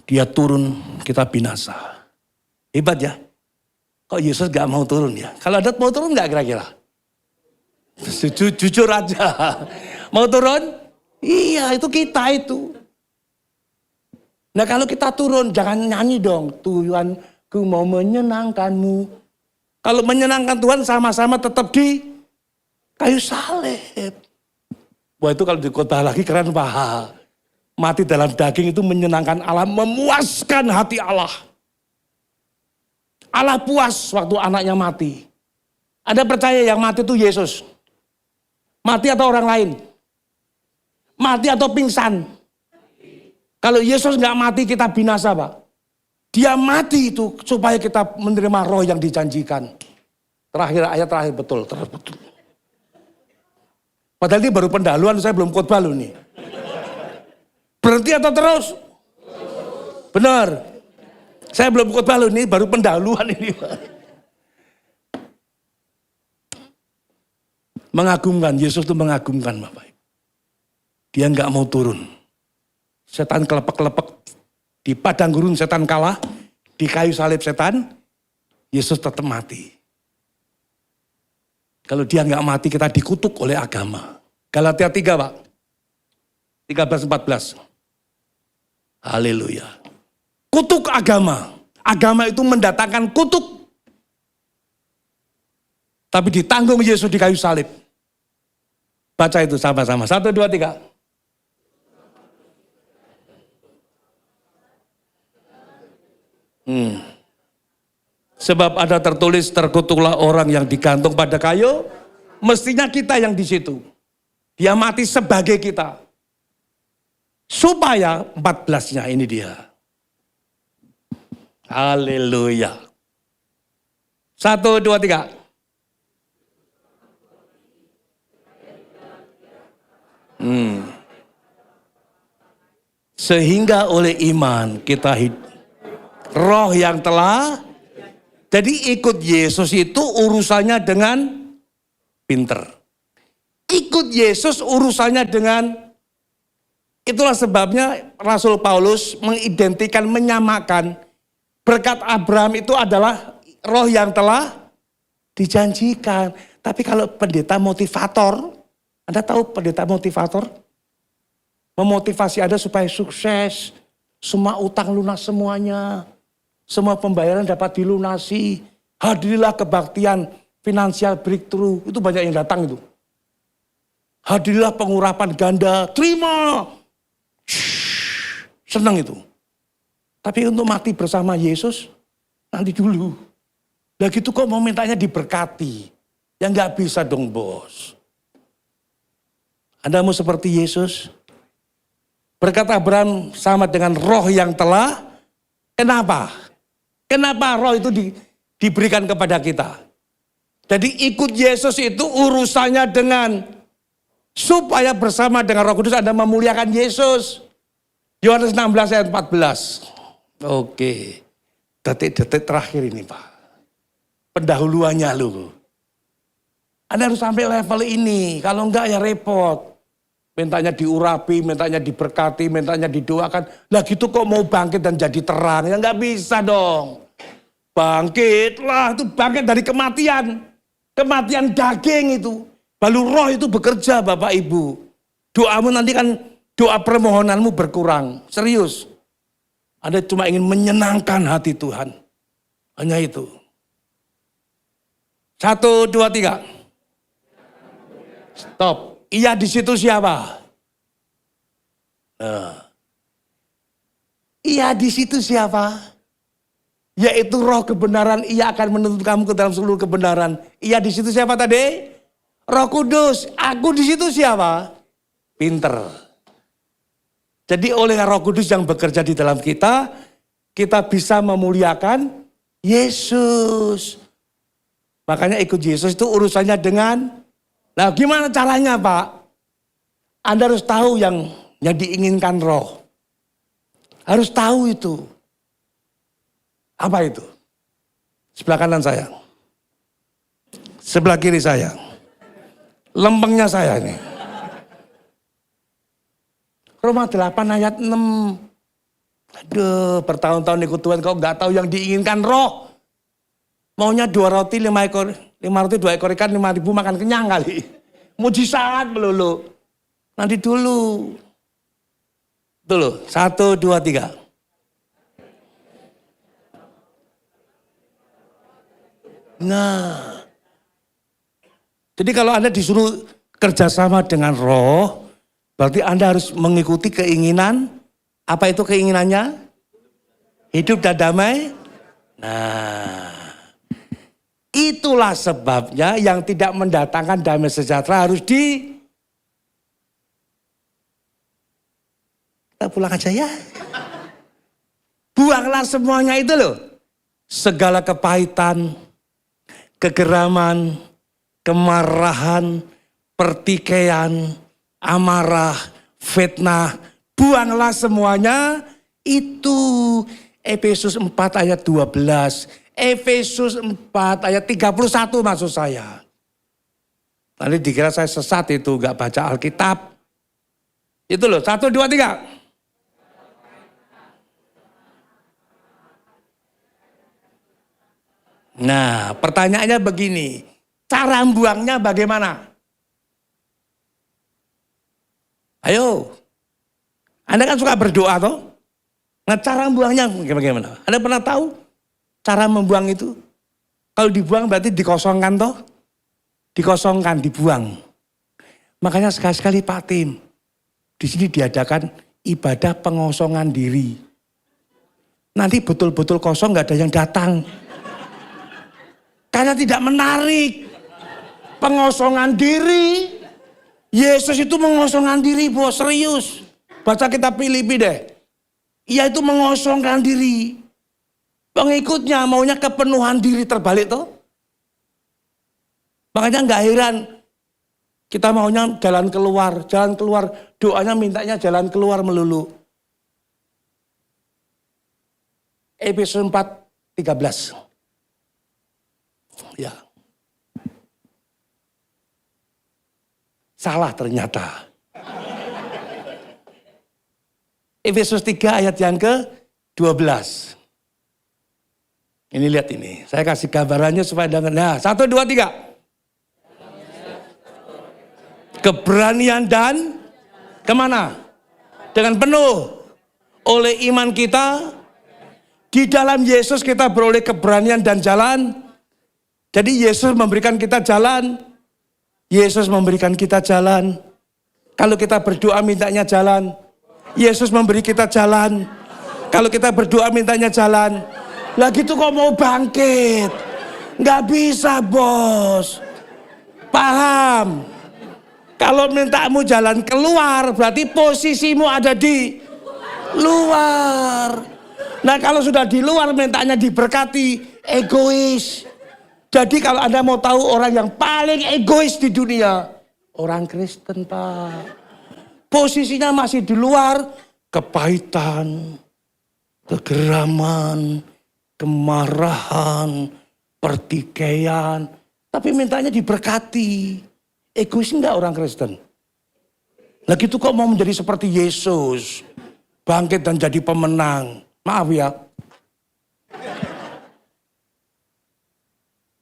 Dia turun, kita binasa. Hebat ya. Kok Yesus gak mau turun ya? Kalau ada mau turun gak kira-kira? Jujur aja. Mau turun? Iya, itu kita itu. Nah kalau kita turun, jangan nyanyi dong. Tuhanku mau menyenangkanmu. Kalau menyenangkan Tuhan sama-sama tetap di kayu salib. Wah itu kalau dikhotbah lagi keren Pak. Mati dalam daging itu menyenangkan Allah, memuaskan hati Allah. Allah puas waktu anaknya mati. Anda percaya yang mati itu Yesus? Mati atau orang lain? Mati atau pingsan? Kalau Yesus nggak mati kita binasa Pak. Dia mati itu supaya kita menerima roh yang dijanjikan. Ayat terakhir betul. Padahal ini baru pendahuluan, saya belum khotbah loh nih. Berhenti atau terus? Benar. Saya belum khotbah loh, ini baru pendahuluan ini. Mengagumkan, Yesus itu mengagumkan Bapak. Dia nggak mau turun. Setan kelepek-kelepek. Di padang gurun setan kalah. Di kayu salib setan, Yesus tetap mati. Kalau dia nggak mati kita dikutuk oleh agama. Galatia 3 Pak. 13-14. Haleluya. Kutuk agama. Agama itu mendatangkan kutuk. Tapi ditanggung Yesus di kayu salib. Baca itu sama-sama. 1, 2, 3. Sebab ada tertulis terkutuklah orang yang digantung pada kayu. Mestinya kita yang di situ. Dia mati sebagai kita. Supaya 14-nya ini dia. Haleluya. 1, 2, 3. Sehingga oleh iman kita hidup. Roh yang telah. Jadi ikut Yesus itu urusannya dengan pinter. Ikut Yesus urusannya dengan. Itulah sebabnya Rasul Paulus mengidentikan, menyamakan berkat Abraham itu adalah roh yang telah dijanjikan. Tapi kalau pendeta motivator, Anda tahu pendeta motivator? Memotivasi Anda supaya sukses, semua utang lunas semuanya, semua pembayaran dapat dilunasi, hadirilah kebaktian financial breakthrough, itu banyak yang datang itu. Hadirilah pengurapan ganda, terima. Senang itu. Tapi untuk mati bersama Yesus, nanti dulu. Nah gitu kok mau mintanya diberkati. Ya nggak bisa dong bos. Anda mau seperti Yesus? Berkat Abraham sama dengan roh yang telah. Kenapa? Kenapa roh itu diberikan kepada kita? Jadi ikut Yesus itu urusannya dengan. Supaya bersama dengan Roh Kudus Anda memuliakan Yesus. Yohanes 16 ayat 14. Oke. Detik-detik terakhir ini Pak. Pendahuluannya loh. Anda harus sampai level ini. Kalau enggak ya repot. Mintanya diurapi, mintanya diberkati, mintanya didoakan. Lah gitu kok mau bangkit dan jadi terang. Ya enggak bisa dong. Bangkitlah, itu bangkit dari kematian. Kematian daging itu. Lalu roh itu bekerja Bapak Ibu. Doamu nanti kan, doa permohonanmu berkurang. Serius. Anda cuma ingin menyenangkan hati Tuhan. Hanya itu. 1, 2, 3. Stop. Ia di situ siapa? Ia di situ siapa? Yaitu roh kebenaran. Ia akan menuntun kamu ke dalam seluruh kebenaran. Ia di situ siapa tadi? Roh Kudus. Aku di situ siapa? Pinter. Jadi oleh Roh Kudus yang bekerja di dalam kita, kita bisa memuliakan Yesus. Makanya ikut Yesus itu urusannya dengan, nah gimana caranya Pak? Anda harus tahu yang diinginkan roh. Harus tahu itu. Apa itu? Sebelah kanan saya. Sebelah kiri saya. Lempengnya saya ini. Roma 8 ayat 6. Aduh, bertahun-tahun ikut Tuhan kau nggak tahu yang diinginkan roh. Maunya 2 roti 5 ekor, 5 roti 2 ekor ikan 5.000 makan kenyang kali. Mujizat melulu. Nanti dulu. Dulu, 1, 2, 3. Nah. Jadi kalau Anda disuruh kerjasama dengan roh, Berarti Anda harus mengikuti keinginan, apa itu keinginannya? Hidup dan damai. Nah, itulah sebabnya yang tidak mendatangkan damai sejahtera harus kita pulang aja ya. Buanglah semuanya itu loh. Segala kepahitan, kegeraman, kemarahan, pertikaian, amarah, fitnah, buanglah semuanya itu. Efesus 4 ayat 12, Efesus 4 ayat 31 maksud saya. Nanti dikira saya sesat itu, gak baca Alkitab. Itu loh, 1, 2, 3. Nah, pertanyaannya begini, cara buangnya bagaimana? Ayo, Anda kan suka berdoa toh? Nah, cara buangnya bagaimana? Anda pernah tahu cara membuang itu? Kalau dibuang berarti dikosongkan toh? Dikosongkan, dibuang. Makanya sekali-sekali Pak Tim, di sini diadakan ibadah pengosongan diri. Nanti betul-betul kosong nggak ada yang datang. Karena tidak menarik. Pengosongan diri. Yesus itu mengosongkan diri, bos, serius. Baca kitab Filipi deh. Ia itu mengosongkan diri. Pengikutnya maunya kepenuhan diri, terbalik tuh. Makanya nggak heran. Kita maunya jalan keluar. Doanya mintanya jalan keluar melulu. Efesus 4:13. Ya. Salah ternyata. Efesus 3 ayat yang ke-12. Ini lihat ini. Saya kasih gambarannya supaya dengar. Nah, 1, 2, 3. Keberanian dan kemana? Dengan penuh. Oleh iman kita. Di dalam Yesus kita beroleh keberanian dan jalan. Jadi Yesus memberikan kita jalan. Yesus memberikan kita jalan. Kalau kita berdoa mintanya jalan. Yesus memberi kita jalan. Kalau kita berdoa mintanya jalan. Lah gitu kok mau bangkit. Nggak bisa bos. Paham? Kalau mintamu jalan keluar berarti posisimu ada di luar. Nah kalau sudah di luar mintanya diberkati. Egois. Jadi kalau Anda mau tahu orang yang paling egois di dunia. Orang Kristen Pak. Posisinya masih di luar, kepahitan, kegeraman, kemarahan, pertikaian. Tapi mintanya diberkati. Egois enggak orang Kristen? Nah gitu kok mau menjadi seperti Yesus. Bangkit dan jadi pemenang. Maaf ya.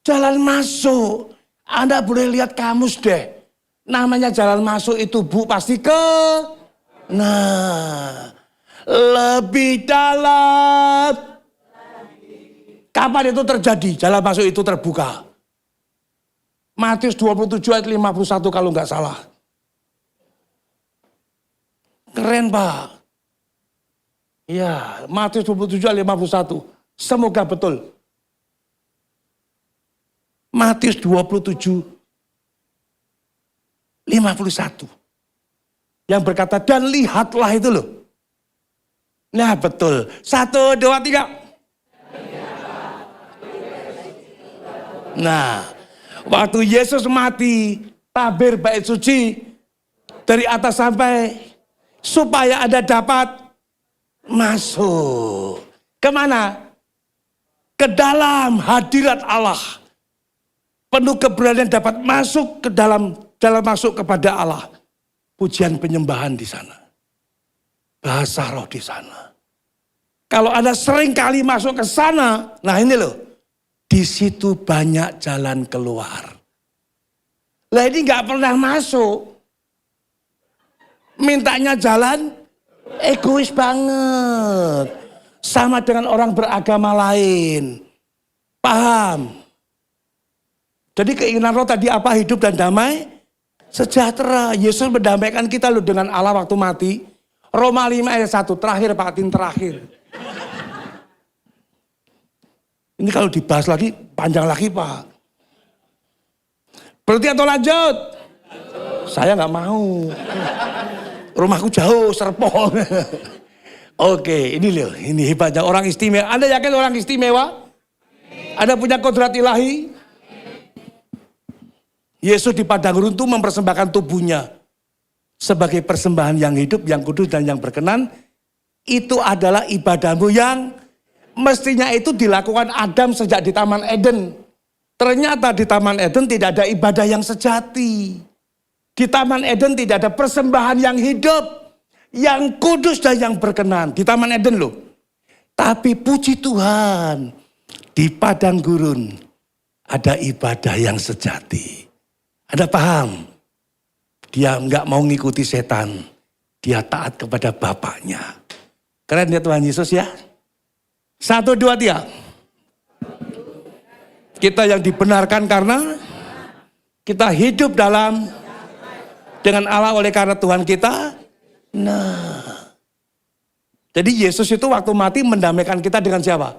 Jalan masuk. Anda boleh lihat kamus deh. Namanya jalan masuk itu Bu pasti nah lebih dalam. Kapan itu terjadi? Jalan masuk itu terbuka. Matius 27 ayat 51 kalau nggak salah. Keren Pak. Iya, Matius 27 ayat 51. Semoga betul. Matius 27 51. Yang berkata dan lihatlah itu loh. Nah betul. 1, 2, 3. Nah waktu Yesus mati tabir bait suci dari atas sampai supaya Anda dapat masuk. Kemana? Ke dalam hadirat Allah. Penuh keberanian dapat masuk ke dalam masuk kepada Allah. Pujian penyembahan di sana. Bahasa roh di sana. Kalau Anda sering kali masuk ke sana, nah ini loh. Di situ banyak jalan keluar. Lah ini nggak pernah masuk. Mintanya jalan, egois banget. Sama dengan orang beragama lain. Paham? Jadi keinginan roh tadi apa? Hidup dan damai Sejahtera. Yesus mendamaikan kita loh dengan Allah waktu mati. Roma 5 ayat 1 terakhir Pak Tin, terakhir. Ini kalau dibahas lagi panjang lagi Pak. Berhenti atau lanjut? Saya nggak mau. Rumahku jauh, Serpong. Oke, ini loh, ini hebatnya orang istimewa. Anda yakin orang istimewa? Anda punya kodrat ilahi? Yesus di padang gurun itu mempersembahkan tubuhnya sebagai persembahan yang hidup, yang kudus dan yang berkenan. Itu adalah ibadahmu yang mestinya itu dilakukan Adam sejak di Taman Eden. Ternyata di Taman Eden tidak ada ibadah yang sejati. Di Taman Eden tidak ada persembahan yang hidup, yang kudus dan yang berkenan. Di Taman Eden loh. Tapi puji Tuhan, di padang gurun ada ibadah yang sejati. Ada paham? Dia nggak mau ngikuti setan. Dia taat kepada Bapaknya. Keren ya Tuhan Yesus ya. 1, 2, 3. Kita yang dibenarkan karena kita hidup dengan Allah oleh karena Tuhan kita. Nah. Jadi Yesus itu waktu mati mendamaikan kita dengan siapa?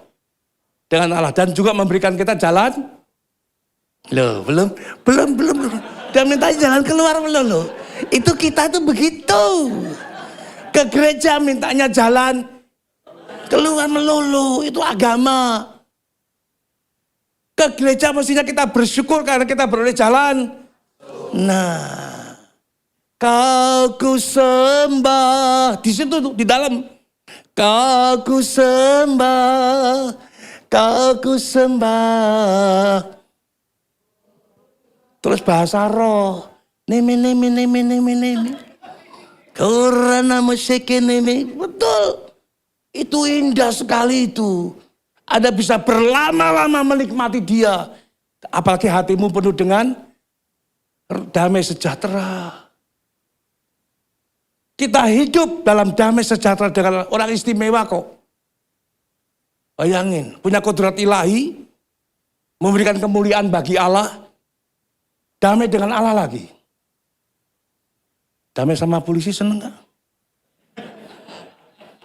Dengan Allah. Dan juga memberikan kita jalan. Loh, belum. Dan minta jalan keluar belum loh. Itu kita tuh begitu. Ke gereja mintanya jalan keluar melulu. Itu agama. Ke gereja mestinya kita bersyukur karena kita beroleh jalan. Nah, kau ku sembah. Di situ tuh, di dalam. Kau ku sembah, kau ku sembah. Terus bahasa roh. Nemi. Karena musyiki nemi. Betul. Itu indah sekali itu. Anda bisa berlama-lama menikmati dia. Apalagi hatimu penuh dengan damai sejahtera. Kita hidup dalam damai sejahtera dengan orang istimewa kok. Bayangin, punya kodrat ilahi, memberikan kemuliaan bagi Allah, damai dengan Allah lagi. Damai sama polisi seneng gak?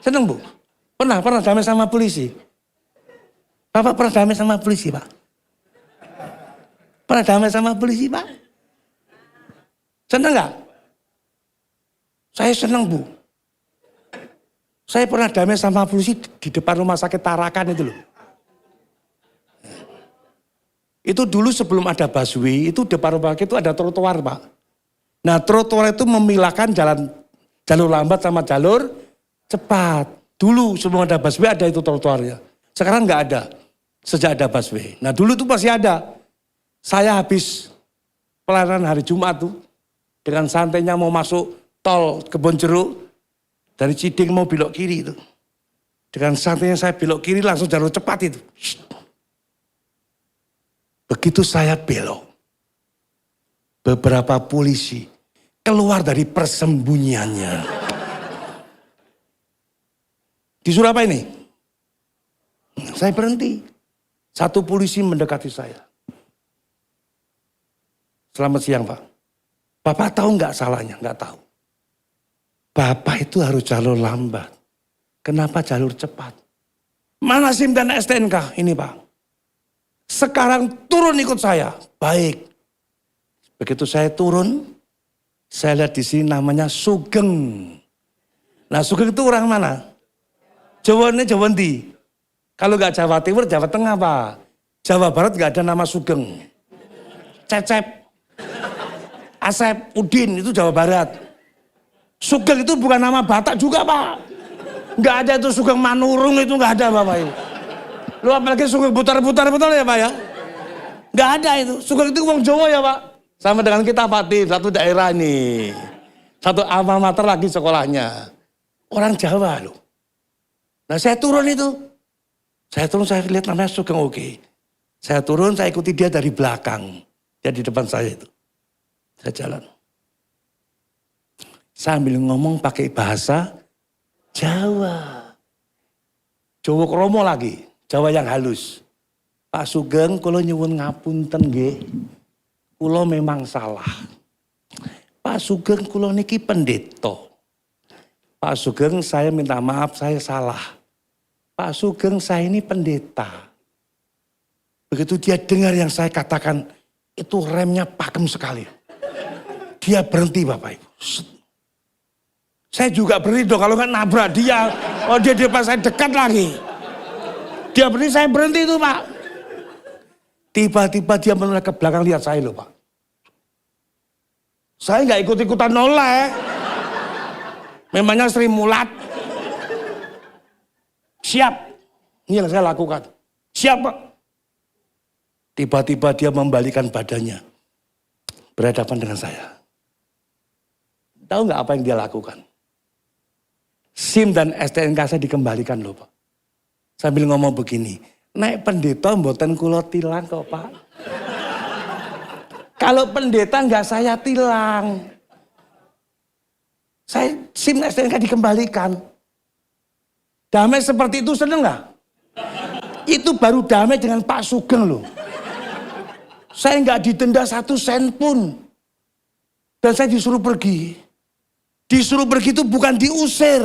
Seneng Bu? Pernah damai sama polisi? Bapak pernah damai sama polisi, Pak? Pernah damai sama polisi, Pak? Senang gak? Saya senang, Bu. Saya pernah damai sama polisi di depan rumah sakit Tarakan itu loh. Itu dulu sebelum ada busway, itu depan rumah sakit itu ada trotoar, Pak. Nah, trotoar itu memilahkan jalur lambat sama jalur cepat. Dulu sebelum ada busway ada itu trotoarnya. Sekarang nggak ada. Sejak ada busway. Nah dulu tuh masih ada. Saya habis pelayanan hari Jumat tuh. Dengan santainya mau masuk tol Kebonjeruk. Dari Ciding mau belok kiri itu. Dengan santainya saya belok kiri langsung jalur cepat itu. Begitu saya belok. Beberapa polisi keluar dari persembunyiannya. Disuruh apa ini? Saya berhenti. Satu polisi mendekati saya. Selamat siang Pak. Bapak tahu nggak salahnya? Nggak tahu. Bapak itu harus jalur lambat. Kenapa jalur cepat? Mana SIM dan STNK? Ini Pak. Sekarang turun ikut saya. Baik. Begitu saya turun, saya lihat di sini namanya Sugeng. Nah Sugeng itu orang mana? Jawa Ndi. Kalau nggak Jawa Timur, Jawa Tengah Pak. Jawa Barat nggak ada nama Sugeng. Cecep, Asep, Udin itu Jawa Barat. Sugeng itu bukan nama Batak juga Pak. Nggak ada itu Sugeng Manurung itu nggak ada Bapak Ibu. Lu apalagi Sugeng putar-putar betul ya Pak ya. Nggak ada itu. Sugeng itu wong Jawa ya Pak. Sama dengan kita Pak Tim, satu daerah nih. Satu alma mater lagi sekolahnya. Orang Jawa loh. Nah saya turun itu. Saya lihat namanya Sugeng oke. Saya turun, saya ikuti dia dari belakang. Dia di depan saya itu. Saya jalan. Sambil ngomong pakai bahasa Jawa. Jawa kromo lagi. Jawa yang halus. Pak Sugeng, kalau nyuwun ngapunten nggih. Kula memang salah. Pak Sugeng kula niki pendeta. Pak Sugeng saya minta maaf saya salah. Pak Sugeng saya ini pendeta. Begitu dia dengar yang saya katakan, itu remnya pakem sekali. Dia berhenti Bapak Ibu. Saya juga berhenti dong kalau nggak nabrak dia. Oh dia depan saya dekat lagi. Dia berhenti, saya berhenti itu Pak. Tiba-tiba dia menoleh ke belakang lihat saya loh Pak. Saya nggak ikut-ikutan noleh. Memangnya Sri Mulat. Siap. Ini yang saya lakukan. Siap Pak. Tiba-tiba dia membalikan badannya. Berhadapan dengan saya. Tahu nggak apa yang dia lakukan? SIM dan STNK saya dikembalikan loh Pak. Sambil ngomong begini. Naik pendeta mboten kula tilang kok Pak. Kalau pendeta nggak saya tilang. Saya SIM STNK dikembalikan. Damai seperti itu seneng nggak? Itu baru damai dengan Pak Sugeng loh. Saya nggak didenda 1 sen pun. Dan saya disuruh pergi. Disuruh pergi itu bukan diusir.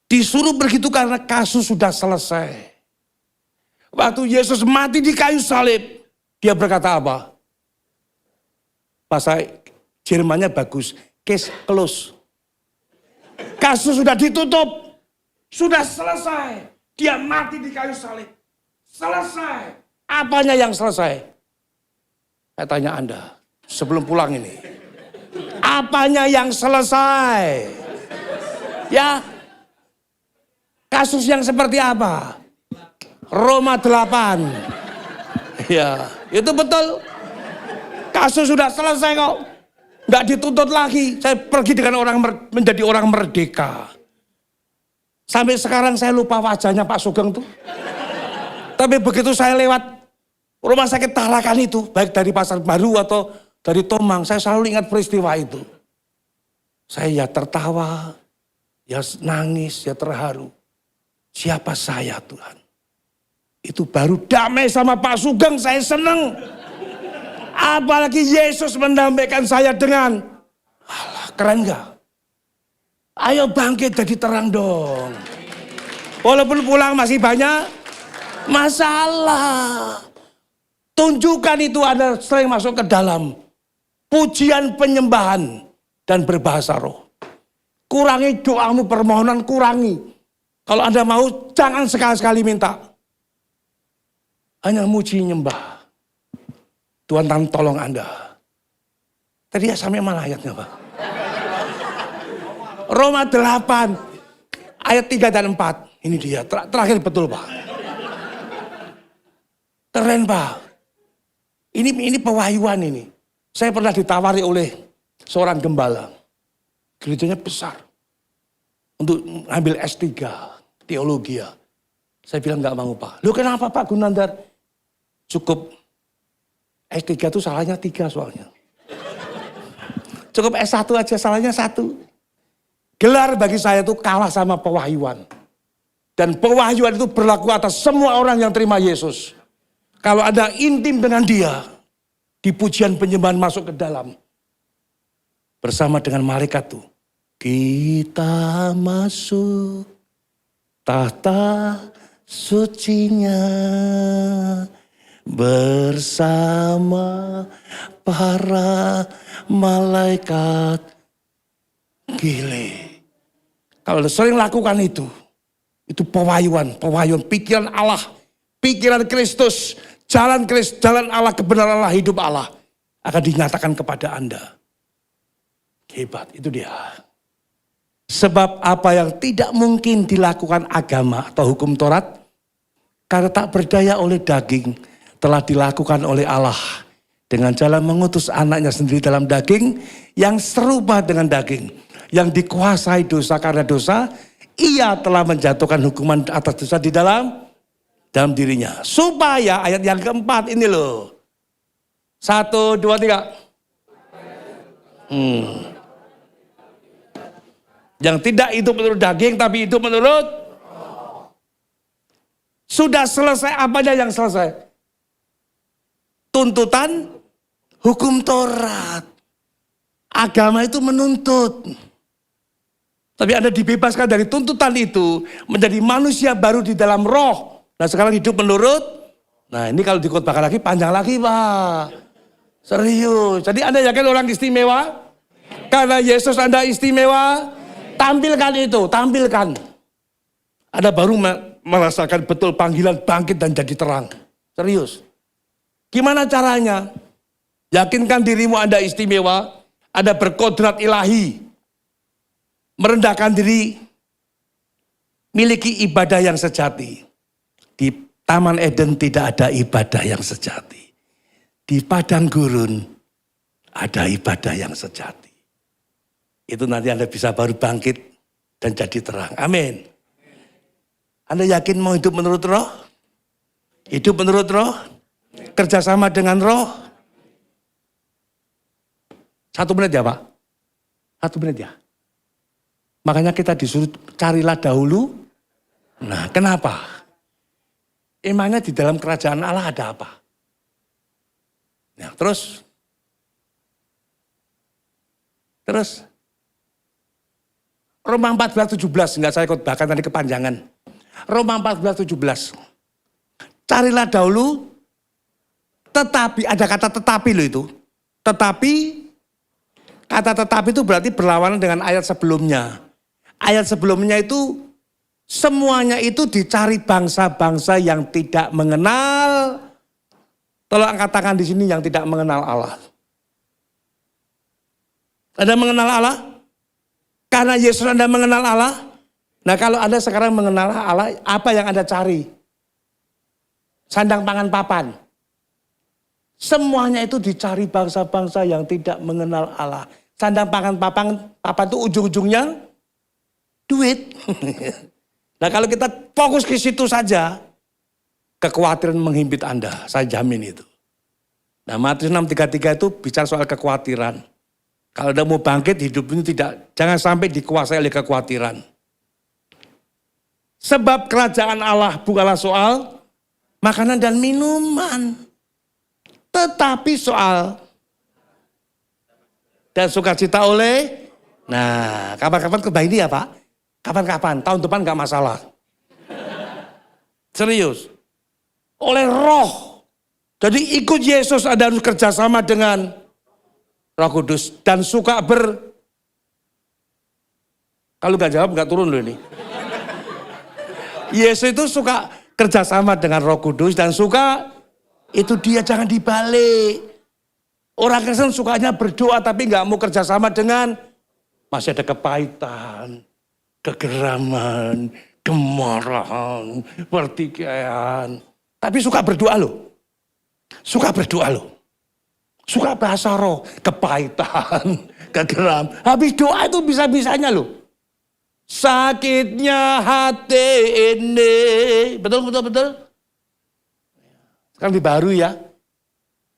Disuruh pergi itu karena kasus sudah selesai. Waktu Yesus mati di kayu salib. Dia berkata apa? Bahasa Jermannya bagus. Case close. Kasus sudah ditutup. Sudah selesai. Dia mati di kayu salib. Selesai. Apanya yang selesai? Saya tanya Anda, sebelum pulang ini. Apanya yang selesai? Ya, kasus yang seperti apa? Roma 8. Ya, itu betul. Kasus sudah selesai kok. Nggak dituntut lagi. Saya pergi dengan menjadi orang merdeka. Sampai sekarang saya lupa wajahnya Pak Sugeng tuh. Tapi begitu saya lewat rumah sakit Tarakan itu, baik dari Pasar Baru atau dari Tomang, saya selalu ingat peristiwa itu. Saya ya tertawa, ya nangis, ya terharu. Siapa saya Tuhan? Itu baru damai sama Pak Sugeng, saya senang. Apalagi Yesus mendamaikan saya dengan, alah keren gak? Ayo bangkit jadi terang dong. Walaupun pulang masih banyak masalah. Tunjukkan itu Anda sering masuk ke dalam pujian penyembahan dan berbahasa roh. Kurangi doamu, permohonan kurangi. Kalau Anda mau jangan sekali-sekali minta. Hanya muji nyembah. Tuhan tolong Anda. Tadi ya sampai mana ayatnya Pak? Roma 8 ayat 3 dan 4. Ini dia terakhir betul Pak. Keren Pak. Ini pewahyuan ini. Saya pernah ditawari oleh seorang gembala. Gerejanya besar. Untuk ambil S3, teologi ya. Saya bilang nggak mau Pak. Loh kenapa Pak Gunandar? Cukup S3 itu salahnya 3 soalnya. Cukup S1 aja salahnya 1. Gelar bagi saya itu kalah sama pewahyuan. Dan pewahyuan itu berlaku atas semua orang yang terima Yesus. Kalau ada intim dengan dia, di pujian penyembahan masuk ke dalam. Bersama dengan malaikat tuh. Kita masuk tahta sucinya bersama para malaikat. Gile. Kalau sering lakukan itu pewahyuan pikiran Allah, pikiran Kristus. Jalan Allah, kebenaran Allah, hidup Allah akan dinyatakan kepada Anda. Hebat, itu dia. Sebab apa yang tidak mungkin dilakukan agama atau hukum Taurat, karena tak berdaya oleh daging, telah dilakukan oleh Allah. Dengan jalan mengutus anaknya sendiri dalam daging, yang serupa dengan daging. Yang dikuasai dosa karena dosa, ia telah menjatuhkan hukuman atas dosa di dalam dirinya. Supaya ayat yang keempat ini loh. 1, 2, 3. Yang tidak itu menurut daging tapi itu menurut. Sudah selesai apanya yang selesai? Tuntutan hukum Taurat. Agama itu menuntut. Tapi Anda dibebaskan dari tuntutan itu menjadi manusia baru di dalam roh. Nah sekarang hidup menurut, nah ini kalau dikhotbahkan lagi panjang lagi Pak. Serius. Jadi Anda yakin orang istimewa? Karena Yesus Anda istimewa, tampilkan itu, tampilkan. Anda baru merasakan betul panggilan bangkit dan jadi terang. Serius. Gimana caranya? Yakinkan dirimu Anda istimewa, Anda berkodrat ilahi. Merendahkan diri, miliki ibadah yang sejati. Di Taman Eden tidak ada ibadah yang sejati. Di padang gurun ada ibadah yang sejati. Itu nanti Anda bisa baru bangkit dan jadi terang. Amin. Anda yakin mau hidup menurut roh? Hidup menurut roh? Kerjasama dengan roh? 1 menit ya Pak? 1 menit ya? Makanya kita disuruh carilah dahulu. Nah kenapa? Emangnya di dalam kerajaan Allah ada apa? Nah, terus Roma 14:17, enggak saya ikut bahkan tadi kepanjangan. Roma 14:17. Carilah dahulu, tetapi, ada kata tetapi loh itu. Tetapi, kata tetapi itu berarti berlawanan dengan ayat sebelumnya. Ayat sebelumnya itu semuanya itu dicari bangsa-bangsa yang tidak mengenal. Tolong katakan di sini yang tidak mengenal Allah. Anda mengenal Allah? Karena Yesus Anda mengenal Allah. Nah kalau Anda sekarang mengenal Allah, apa yang Anda cari? Sandang pangan papan. Semuanya itu dicari bangsa-bangsa yang tidak mengenal Allah. Sandang pangan papan itu ujung-ujungnya duit. Nah kalau kita fokus ke situ saja, kekhawatiran menghimpit Anda, saya jamin itu. Nah Matius 6:33 itu bicara soal kekhawatiran. Kalau Anda mau bangkit, hidup ini jangan sampai dikuasai oleh kekhawatiran. Sebab kerajaan Allah bukanlah soal makanan dan minuman, tetapi soal dan sukacita oleh, nah kapan-kapan kebah ini ya Pak? Kapan-kapan, tahun depan gak masalah. Serius. Oleh roh. Jadi ikut Yesus Anda harus kerjasama dengan Roh Kudus. Dan suka kalau gak jawab gak turun loh ini. Yesus itu suka kerjasama dengan Roh Kudus dan suka itu dia jangan dibalik. Orang Kristen sukanya berdoa tapi gak mau kerjasama dengan masih ada kepahitan, kegeraman, kemarahan, pertikaian. Tapi suka berdoa loh. Suka berdoa loh. Suka bahasa roh, kepahitan, kegeram. Habis doa itu bisa-bisanya loh. Sakitnya hati ini. Betul. Sekarang dibaru ya.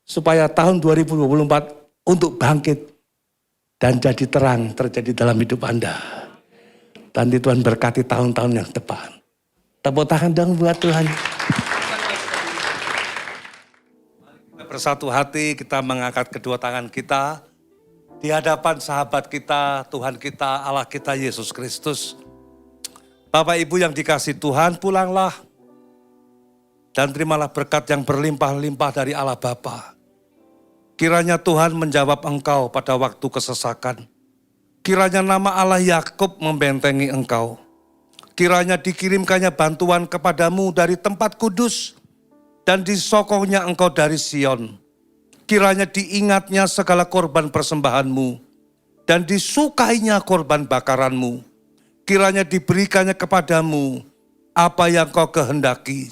Supaya tahun 2024 untuk bangkit dan jadi terang terjadi dalam hidup Anda. Dan Tuhan berkati tahun-tahun yang depan. Tepuk tangan dong buat Tuhan. Bersatu hati kita mengangkat kedua tangan kita. Di hadapan sahabat kita, Tuhan kita, Allah kita Yesus Kristus. Bapak Ibu yang dikasihi Tuhan, pulanglah. Dan terimalah berkat yang berlimpah-limpah dari Allah Bapa. Kiranya Tuhan menjawab engkau pada waktu kesesakan. Kiranya nama Allah Yakub membentengi engkau. Kiranya dikirimkannya bantuan kepadamu dari tempat kudus dan disokongnya engkau dari Sion. Kiranya diingatnya segala korban persembahanmu dan disukainya korban bakaranmu. Kiranya diberikannya kepadamu apa yang kau kehendaki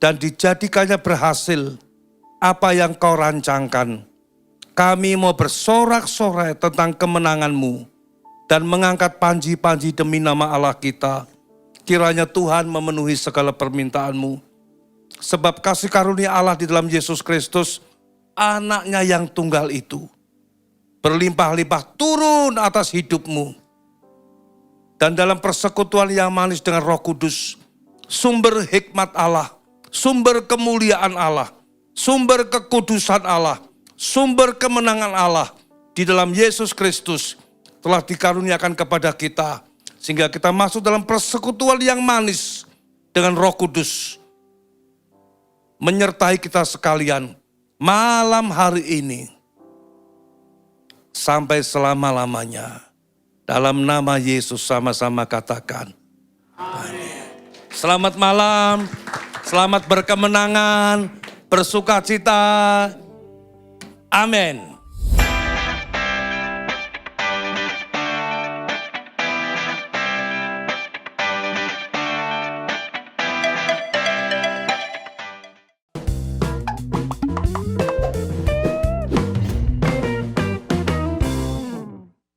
dan dijadikannya berhasil apa yang kau rancangkan. Kami mau bersorak-sorai tentang kemenanganmu dan mengangkat panji-panji demi nama Allah kita. Kiranya Tuhan memenuhi segala permintaanmu. Sebab kasih karunia Allah di dalam Yesus Kristus, anaknya yang tunggal itu, berlimpah-limpah turun atas hidupmu. Dan dalam persekutuan yang manis dengan Roh Kudus, sumber hikmat Allah, sumber kemuliaan Allah, sumber kekudusan Allah, sumber kemenangan Allah, di dalam Yesus Kristus telah dikaruniakan kepada kita. Sehingga kita masuk dalam persekutuan yang manis dengan Roh Kudus. Menyertai kita sekalian malam hari ini. Sampai selama-lamanya. Dalam nama Yesus sama-sama katakan. Amin. Selamat malam, selamat berkemenangan, bersukacita. Amin.